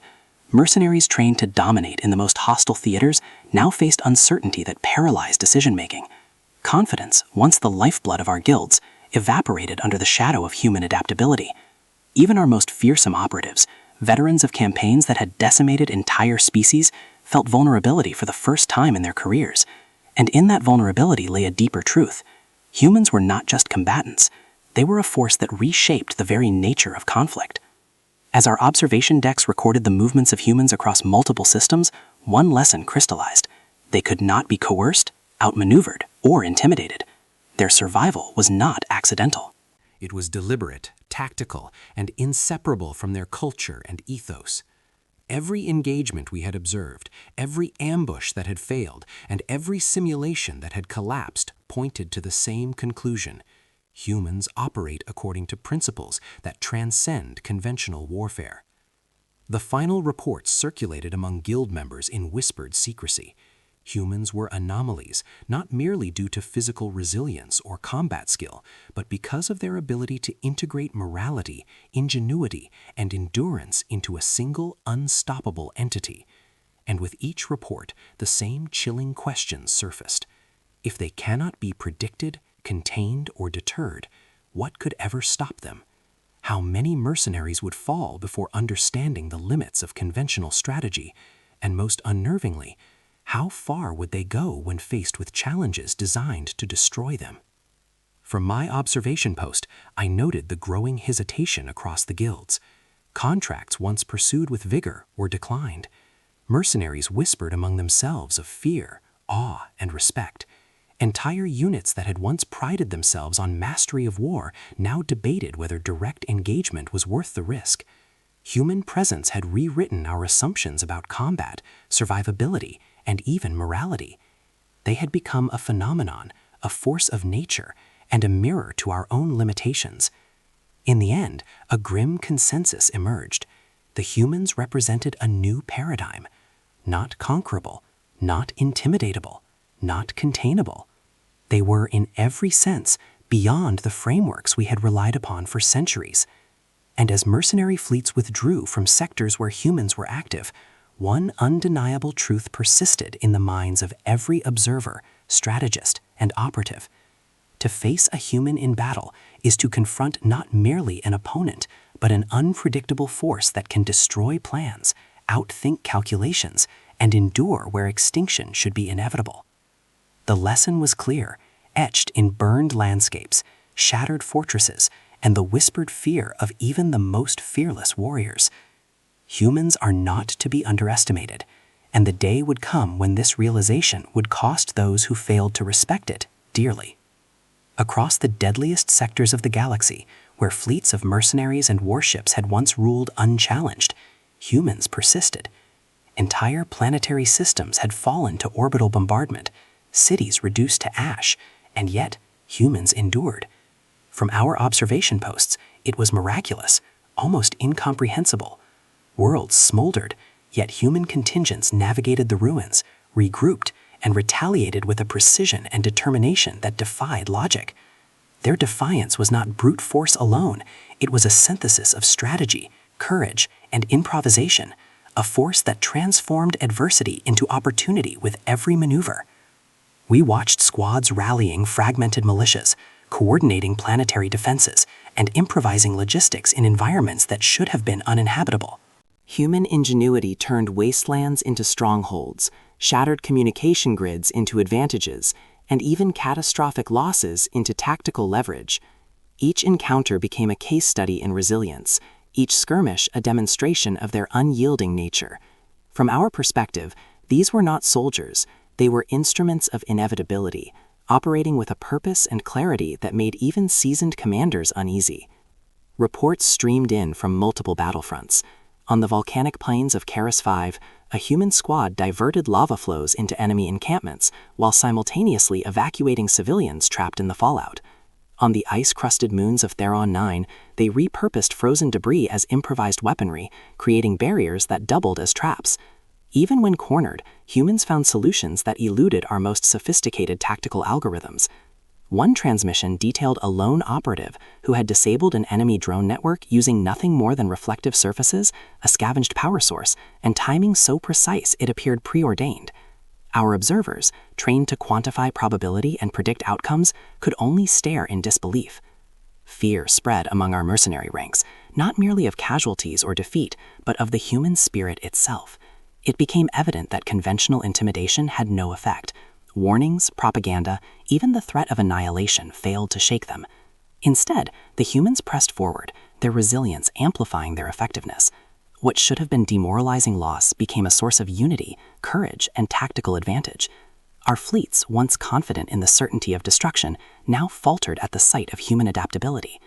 C: Mercenaries trained to dominate in the most hostile theaters now faced uncertainty that paralyzed decision-making. Confidence, once the lifeblood of our guilds, evaporated under the shadow of human adaptability. Even our most fearsome operatives, veterans of campaigns that had decimated entire species, felt vulnerability for the first time in their careers. And in that vulnerability lay a deeper truth. Humans were not just combatants. They were a force that reshaped the very nature of conflict. As our observation decks recorded the movements of humans across multiple systems, one lesson crystallized. They could not be coerced, outmaneuvered, or intimidated. Their survival was not accidental.
B: It was deliberate, tactical, and inseparable from their culture and ethos. Every engagement we had observed, every ambush that had failed, and every simulation that had collapsed pointed to the same conclusion. Humans operate according to principles that transcend conventional warfare. The final reports circulated among guild members in whispered secrecy. Humans were anomalies, not merely due to physical resilience or combat skill, but because of their ability to integrate morality, ingenuity, and endurance into a single, unstoppable entity. And with each report, the same chilling questions surfaced. If they cannot be predicted, contained, or deterred, what could ever stop them? How many mercenaries would fall before understanding the limits of conventional strategy? And most unnervingly, how far would they go when faced with challenges designed to destroy them? From my observation post, I noted the growing hesitation across the guilds. Contracts once pursued with vigor were declined. Mercenaries whispered among themselves of fear, awe, and respect. Entire units that had once prided themselves on mastery of war now debated whether direct engagement was worth the risk. Human presence had rewritten our assumptions about combat, survivability, and even morality. They had become a phenomenon, a force of nature, and a mirror to our own limitations. In the end, a grim consensus emerged. The humans represented a new paradigm. Not conquerable, not intimidatable, not containable. They were, in every sense, beyond the frameworks we had relied upon for centuries. And as mercenary fleets withdrew from sectors where humans were active, one undeniable truth persisted in the minds of every observer, strategist, and operative. To face a human in battle is to confront not merely an opponent, but an unpredictable force that can destroy plans, outthink calculations, and endure where extinction should be inevitable. The lesson was clear, etched in burned landscapes, shattered fortresses, and the whispered fear of even the most fearless warriors. Humans are not to be underestimated, and the day would come when this realization would cost those who failed to respect it dearly. Across the deadliest sectors of the galaxy, where fleets of mercenaries and warships had once ruled unchallenged, humans persisted. Entire planetary systems had fallen to orbital bombardment, cities reduced to ash, and yet humans endured. From our observation posts, it was miraculous, almost incomprehensible. Worlds smoldered, yet human contingents navigated the ruins, regrouped, and retaliated with a precision and determination that defied logic. Their defiance was not brute force alone, it was a synthesis of strategy, courage, and improvisation, a force that transformed adversity into opportunity with every maneuver. We watched squads rallying fragmented militias, coordinating planetary defenses, and improvising logistics in environments that should have been uninhabitable. Human ingenuity turned wastelands into strongholds, shattered communication grids into advantages, and even catastrophic losses into tactical leverage. Each encounter became a case study in resilience, each skirmish a demonstration of their unyielding nature. From our perspective, these were not soldiers, they were instruments of inevitability, operating with a purpose and clarity that made even seasoned commanders uneasy. Reports streamed in from multiple battlefronts. On the volcanic plains of Keras 5, a human squad diverted lava flows into enemy encampments while simultaneously evacuating civilians trapped in the fallout. On the ice-crusted moons of Theron 9, they repurposed frozen debris as improvised weaponry, creating barriers that doubled as traps.
C: Even when cornered, humans found solutions that eluded our most sophisticated tactical algorithms. One transmission detailed a lone operative who had disabled an enemy drone network using nothing more than reflective surfaces, a scavenged power source, and timing so precise it appeared preordained. Our observers, trained to quantify probability and predict outcomes, could only stare in disbelief. Fear spread among our mercenary ranks, not merely of casualties or defeat, but of the human spirit itself. It became evident that conventional intimidation had no effect. Warnings, propaganda, even the threat of annihilation failed to shake them. Instead, the humans pressed forward, their resilience amplifying their effectiveness. What should have been demoralizing loss became a source of unity, courage, and tactical advantage. Our fleets, once confident in the certainty of destruction, now faltered at the sight of human adaptability.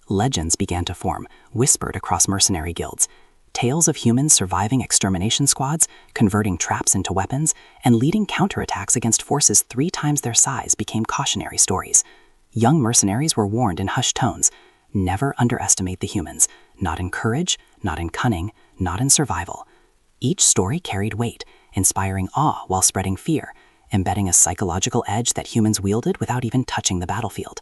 C: Legends began to form, whispered across mercenary guilds. Tales of humans surviving extermination squads, converting traps into weapons, and leading counterattacks against forces 3 times their size became cautionary stories. Young mercenaries were warned in hushed tones, never underestimate the humans, not in courage, not in cunning, not in survival. Each story carried weight, inspiring awe while spreading fear, embedding a psychological edge that humans wielded without even touching the battlefield.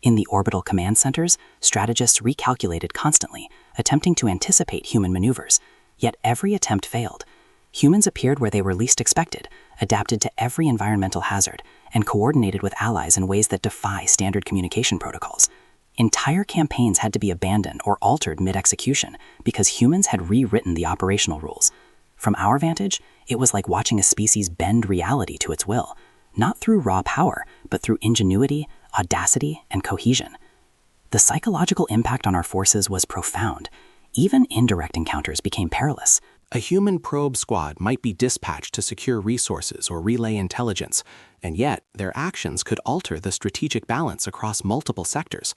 C: In the orbital command centers, strategists recalculated constantly, attempting to anticipate human maneuvers. Yet every attempt failed. Humans appeared where they were least expected, adapted to every environmental hazard, and coordinated with allies in ways that defy standard communication protocols. Entire campaigns had to be abandoned or altered mid-execution because humans had rewritten the operational rules. From our vantage, it was like watching a species bend reality to its will, not through raw power, but through ingenuity, audacity, and cohesion. The psychological impact on our forces was profound. Even indirect encounters became perilous.
A: A human probe squad might be dispatched to secure resources or relay intelligence, and yet their actions could alter the strategic balance across multiple sectors.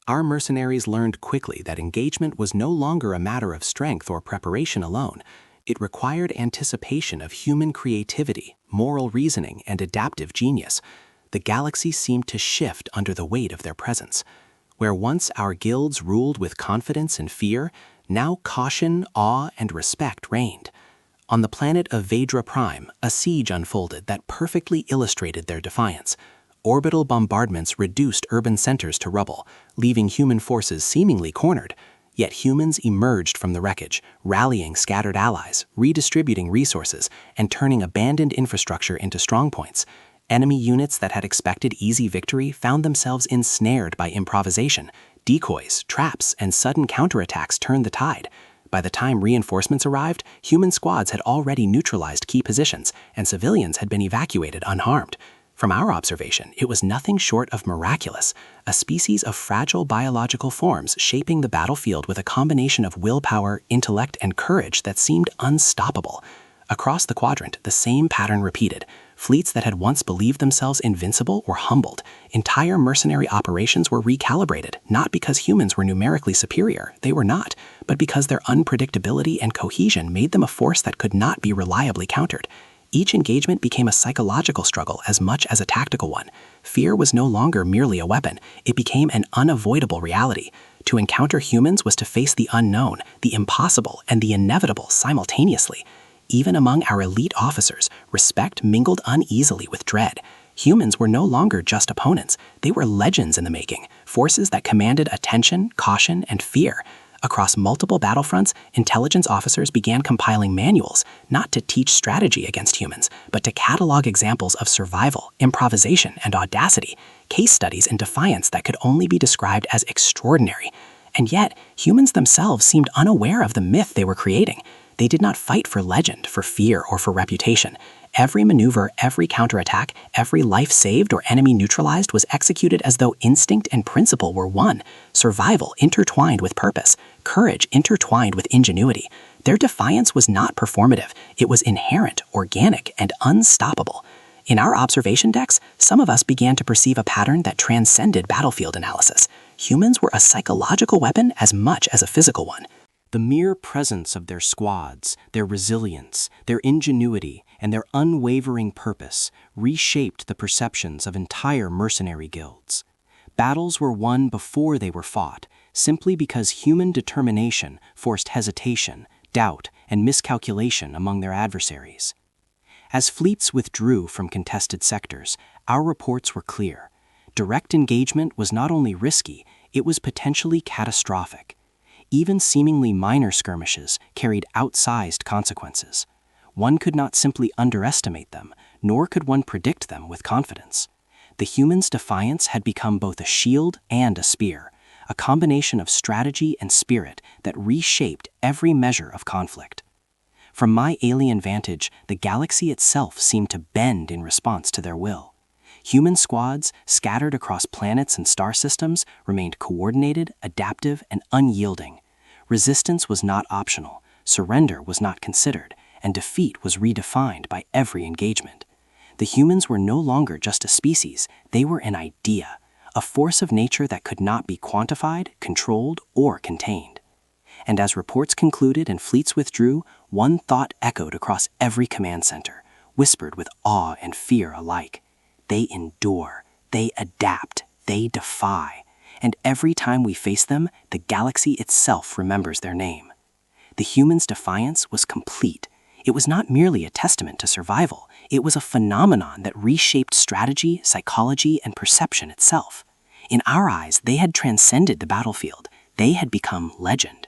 A: Our mercenaries learned quickly that engagement was no longer a matter of strength or preparation alone. It required anticipation of human creativity, moral reasoning, and adaptive genius. The galaxy seemed to shift under the weight of their presence. Where once our guilds ruled with confidence and fear, now caution, awe, and respect reigned. On the planet of Vedra Prime, a siege unfolded that perfectly illustrated their defiance. Orbital bombardments reduced urban centers to rubble, leaving human forces seemingly cornered. Yet humans emerged from the wreckage, rallying scattered allies, redistributing resources, and turning abandoned infrastructure into strongpoints. Enemy units that had expected easy victory found themselves ensnared by improvisation. Decoys, traps, and sudden counterattacks turned the tide. By the time reinforcements arrived, human squads had already neutralized key positions, and civilians had been evacuated unharmed. From our observation, it was nothing short of miraculous, a species of fragile biological forms shaping the battlefield with a combination of willpower, intellect, and courage that seemed unstoppable. Across the quadrant, the same pattern repeated. Fleets that had once believed themselves invincible were humbled. Entire mercenary operations were recalibrated, not because humans were numerically superior, they were not, but because their unpredictability and cohesion made them a force that could not be reliably countered. Each engagement became a psychological struggle as much as a tactical one. Fear was no longer merely a weapon, it became an unavoidable reality. To encounter humans was to face the unknown, the impossible, and the inevitable simultaneously. Even among our elite officers, respect mingled uneasily with dread. Humans were no longer just opponents, they were legends in the making, forces that commanded attention, caution, and fear. Across multiple battlefronts, intelligence officers began compiling manuals, not to teach strategy against humans, but to catalog examples of survival, improvisation, and audacity, case studies in defiance that could only be described as extraordinary. And yet, humans themselves seemed unaware of the myth they were creating. They did not fight for legend, for fear, or for reputation. Every maneuver, every counterattack, every life saved or enemy neutralized was executed as though instinct and principle were one, survival intertwined with purpose, courage intertwined with ingenuity. Their defiance was not performative, it was inherent, organic, and unstoppable. In our observation decks, some of us began to perceive a pattern that transcended battlefield analysis. Humans were a psychological weapon as much as a physical one. The mere presence of their squads, their resilience, their ingenuity, and their unwavering purpose reshaped the perceptions of entire mercenary guilds. Battles were won before they were fought, simply because human determination forced hesitation, doubt,
C: and miscalculation among their adversaries. As fleets withdrew from contested sectors, our reports were clear. Direct engagement was not only risky, it was potentially catastrophic. Even seemingly minor skirmishes carried outsized consequences. One could not simply underestimate them, nor could one predict them with confidence. The humans' defiance had become both a shield and a spear, a combination of strategy and spirit that reshaped every measure of conflict. From my alien vantage, the galaxy itself seemed to bend in response to their will. Human squads, scattered across planets and star systems, remained coordinated, adaptive, and unyielding. Resistance was not optional, surrender was not considered, and defeat was redefined by every engagement. The humans were no longer just a species, they were an idea, a force of nature that could not be quantified, controlled, or contained. And as reports concluded and fleets withdrew, one thought echoed across every command center, whispered with awe and fear alike. They endure, they adapt, they defy. And every time we face them, the galaxy itself remembers their name. The humans' defiance was complete. It was not merely a testament to survival, it was a phenomenon that reshaped strategy, psychology, and perception itself. In our eyes, they had transcended the battlefield. They had become legend.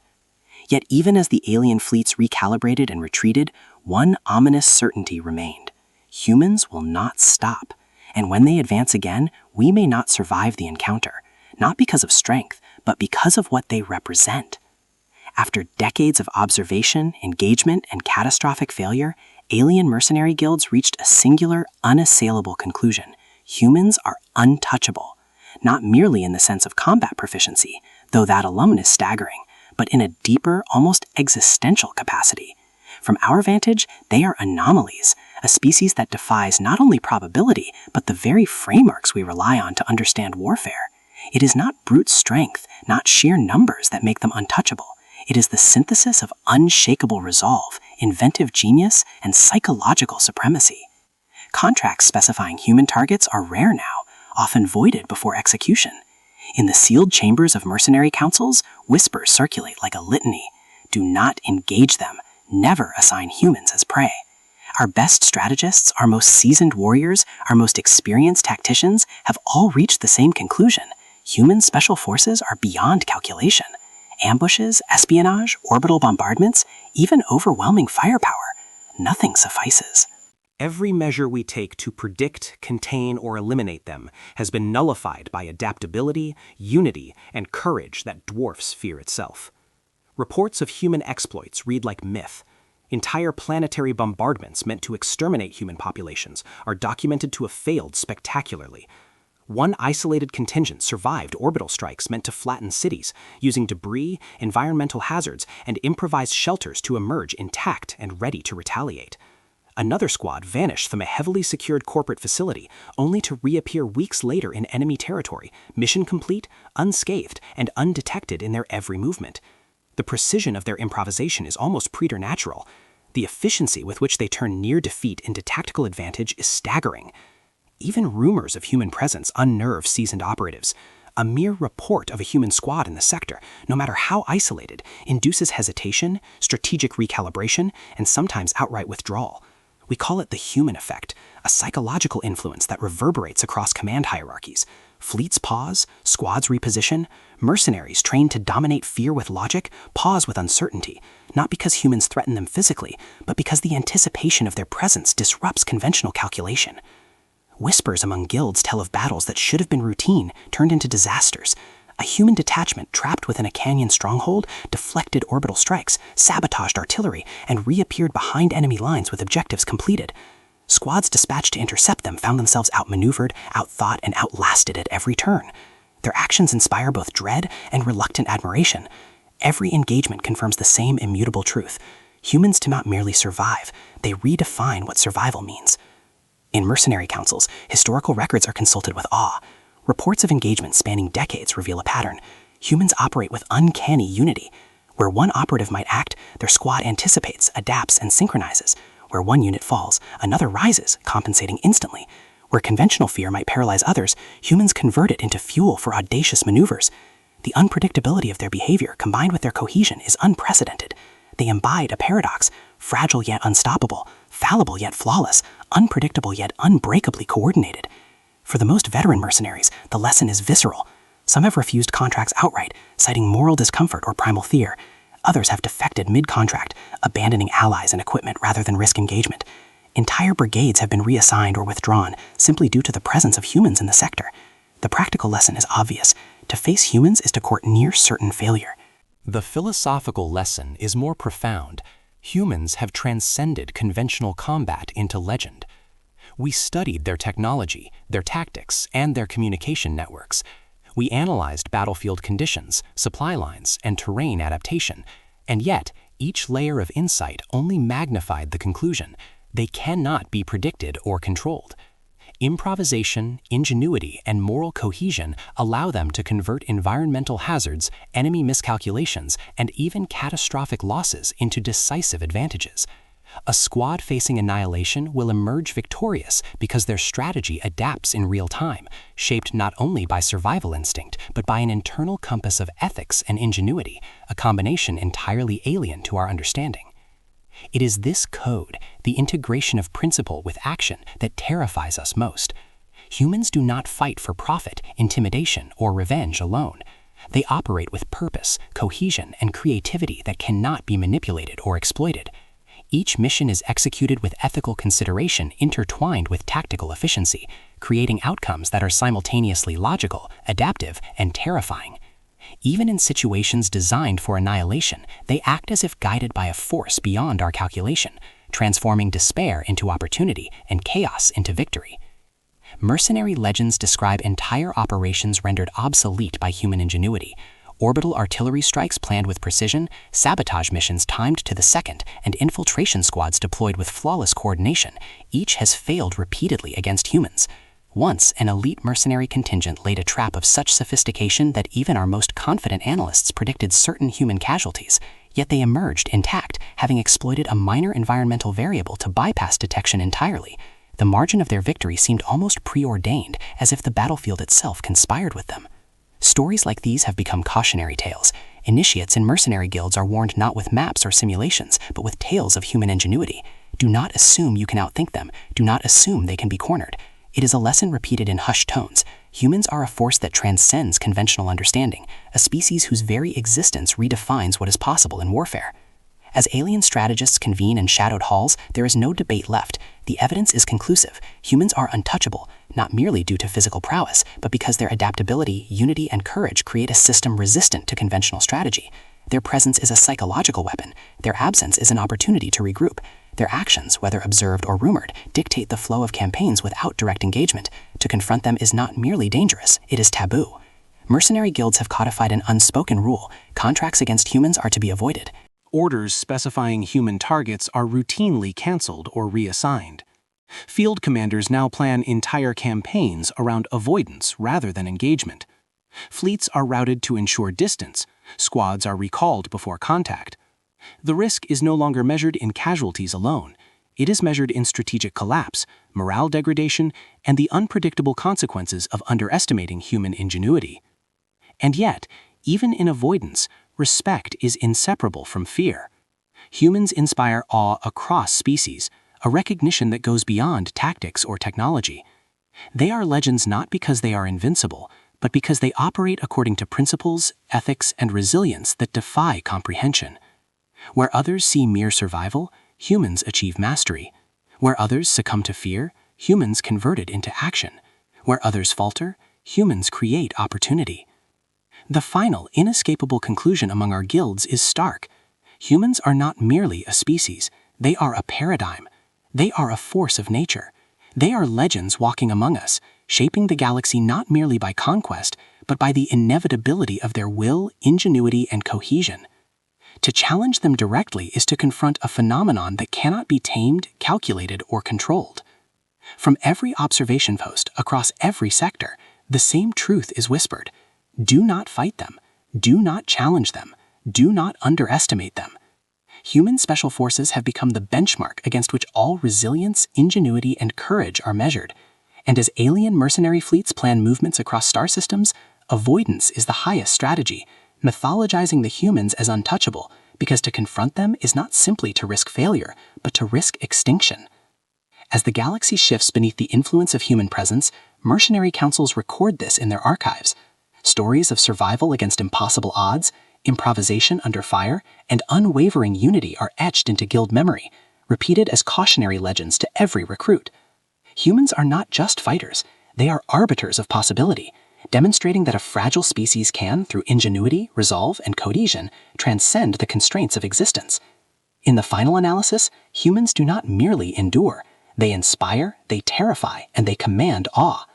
C: Yet even as the alien fleets recalibrated and retreated, one ominous certainty remained. Humans will not stop. And when they advance again, we may not survive the encounter, not because of strength, but because of what they represent. After decades of observation, engagement, and catastrophic failure, alien mercenary guilds reached a singular, unassailable conclusion. Humans are untouchable, not merely in the sense of combat proficiency, though that alone is staggering, but in a deeper, almost existential capacity. From our vantage, they are anomalies, a species that defies not only probability, but the very frameworks we rely on to understand warfare. It is not brute strength, not sheer numbers that make them untouchable. It is the synthesis of unshakable resolve, inventive genius, and psychological supremacy. Contracts specifying human targets are rare now, often voided before execution. In the sealed chambers of mercenary councils, whispers circulate like a litany. Do not engage them. Never assign humans as prey. Our best strategists, our most seasoned warriors, our most experienced tacticians have all reached the same conclusion. Human special forces are beyond calculation. Ambushes, espionage, orbital bombardments, even overwhelming firepower. Nothing suffices.
B: Every measure we take to predict, contain, or eliminate them has been nullified by adaptability, unity, and courage that dwarfs fear itself. Reports of human exploits read like myth. Entire planetary bombardments meant to exterminate human populations are documented to have failed spectacularly. One isolated contingent survived orbital strikes meant to flatten cities, using debris, environmental hazards, and improvised shelters to emerge intact and ready to retaliate. Another squad vanished from a heavily secured corporate facility, only to reappear weeks later in enemy territory, mission complete, unscathed, and undetected in their every movement. The precision of their improvisation is almost preternatural. The efficiency with which they turn near defeat into tactical advantage is staggering. Even rumors of human presence unnerve seasoned operatives. A mere report of a human squad in the sector, no matter how isolated, induces hesitation, strategic recalibration, and sometimes outright withdrawal. We call it the human effect, a psychological influence that reverberates across command hierarchies. Fleets pause, squads reposition, mercenaries trained to dominate fear with logic pause with uncertainty, not because humans threaten them physically, but because the anticipation of their presence disrupts conventional calculation. Whispers among guilds tell of battles that should have been routine turned into disasters. A human detachment trapped within a canyon stronghold deflected orbital strikes, sabotaged artillery, and reappeared behind enemy lines with objectives completed. Squads dispatched to intercept them found themselves outmaneuvered, outthought, and outlasted at every turn. Their actions inspire both dread and reluctant admiration. Every engagement confirms the same immutable truth. Humans do not merely survive, they redefine what survival means. In mercenary councils, historical records are consulted with awe. Reports of engagement spanning decades reveal a pattern. Humans operate with uncanny unity. Where one operative might act, their squad anticipates, adapts, and synchronizes. Where one unit falls, another rises, compensating instantly. Where conventional fear might paralyze others, humans convert it into fuel for audacious maneuvers. The unpredictability of their behavior combined with their cohesion is unprecedented.
C: They embodied a paradox: fragile yet unstoppable, fallible yet flawless, unpredictable yet unbreakably coordinated. For the most veteran mercenaries, the lesson is visceral. Some have refused contracts outright, citing moral discomfort or primal fear. Others have defected mid-contract, abandoning allies and equipment rather than risk engagement. Entire brigades have been reassigned or withdrawn simply due to the presence of humans in the sector. The practical lesson is obvious. To face humans is to court near-certain failure.
B: The philosophical lesson is more profound. Humans have transcended conventional combat into legend. We studied their technology, their tactics, and their communication networks. We analyzed battlefield conditions, supply lines, and terrain adaptation. And yet, each layer of insight only magnified the conclusion: they cannot be predicted or controlled. Improvisation, ingenuity, and moral cohesion allow them to convert environmental hazards, enemy miscalculations, and even catastrophic losses into decisive advantages. A squad facing annihilation will emerge victorious because their strategy adapts in real time, shaped not only by survival instinct, but by an internal compass of ethics and ingenuity, a combination entirely alien to our understanding. It is this code, the integration of principle with action, that terrifies us most. Humans do not fight for profit, intimidation, or revenge alone. They operate with purpose, cohesion, and creativity that cannot be manipulated or exploited. Each mission is executed with ethical consideration intertwined with tactical efficiency, creating outcomes that are simultaneously logical, adaptive, and terrifying. Even in situations designed for annihilation, they act as if guided by a force beyond our calculation, transforming despair into opportunity and chaos into victory. Mercenary legends describe entire operations rendered obsolete by human ingenuity. Orbital artillery strikes planned with precision, sabotage missions timed to the second, and infiltration squads deployed with flawless coordination. Each has failed repeatedly against humans. Once, an elite mercenary contingent laid a trap of such sophistication that even our most confident analysts predicted certain human casualties, yet they emerged intact, having exploited a minor environmental variable to bypass detection entirely. The margin of their victory seemed almost preordained, as if the battlefield itself conspired with them. Stories like these have become cautionary tales. Initiates in mercenary guilds are warned not with maps or simulations, but with tales of human ingenuity. Do not assume you can outthink them. Do not assume they can be cornered. It is a lesson repeated in hushed tones. Humans are a force that transcends conventional understanding, a species whose very existence redefines what is possible in warfare. As alien strategists convene in shadowed halls, there is no debate left. The evidence is conclusive. Humans are untouchable, not merely due to physical prowess, but because their adaptability, unity, and courage create a system resistant to conventional strategy. Their presence is a psychological weapon. Their absence is an opportunity to regroup. Their actions, whether observed or rumored, dictate the flow of campaigns without direct engagement. To confront them is not merely dangerous, it is taboo. Mercenary guilds have codified an unspoken rule: contracts against humans are to be avoided.
A: Orders specifying human targets are routinely canceled or reassigned. Field commanders now plan entire campaigns around avoidance rather than engagement. Fleets are routed to ensure distance. Squads are recalled before contact. The risk is no longer measured in casualties alone. It is measured in strategic collapse, morale degradation, and the unpredictable consequences of underestimating human ingenuity. And yet, even in avoidance, respect is inseparable from fear. Humans inspire awe across species, a recognition that goes beyond tactics or technology. They are legends not because they are invincible, but because they operate according to principles, ethics, and resilience that defy comprehension. Where others see mere survival, humans achieve mastery. Where others succumb to fear, humans convert it into action. Where others falter, humans create opportunity. The final, inescapable conclusion among our guilds is stark. Humans are not merely a species. They are a paradigm. They are a force of nature. They are legends walking among us, shaping the galaxy not merely by conquest, but by the inevitability of their will, ingenuity, and cohesion. To challenge them directly is to confront a phenomenon that cannot be tamed, calculated, or controlled. From every observation post, across every sector, the same truth is whispered. Do not fight them. Do not challenge them. Do not underestimate them. Human special forces have become the benchmark against which all resilience, ingenuity, and courage are measured. And as alien mercenary fleets plan movements across star systems, avoidance is the highest strategy, mythologizing the humans as untouchable
C: because to confront them is not simply to risk failure, but to risk extinction. As the galaxy shifts beneath the influence of human presence, mercenary councils record this in their archives. Stories of survival against impossible odds, improvisation under fire, and unwavering unity are etched into guild memory, repeated as cautionary legends to every recruit. Humans are not just fighters, they are arbiters of possibility, demonstrating that a fragile species can, through ingenuity, resolve, and cohesion, transcend the constraints of existence. In the final analysis, humans do not merely endure. They inspire, they terrify, and they command awe.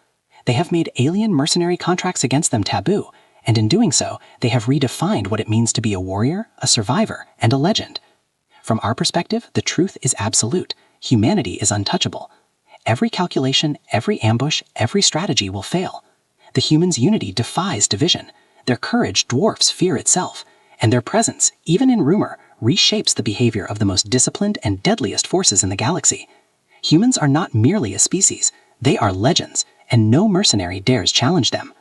C: They have made alien mercenary contracts against them taboo, and in doing so, they have redefined what it means to be a warrior, a survivor, and a legend. From our perspective, the truth is absolute. Humanity is untouchable. Every calculation, every ambush, every strategy will fail. The humans' unity defies division. Their courage dwarfs fear itself, and their presence, even in rumor, reshapes the behavior of the most disciplined and deadliest forces in the galaxy. Humans are not merely a species, they are legends, and no mercenary dares challenge them.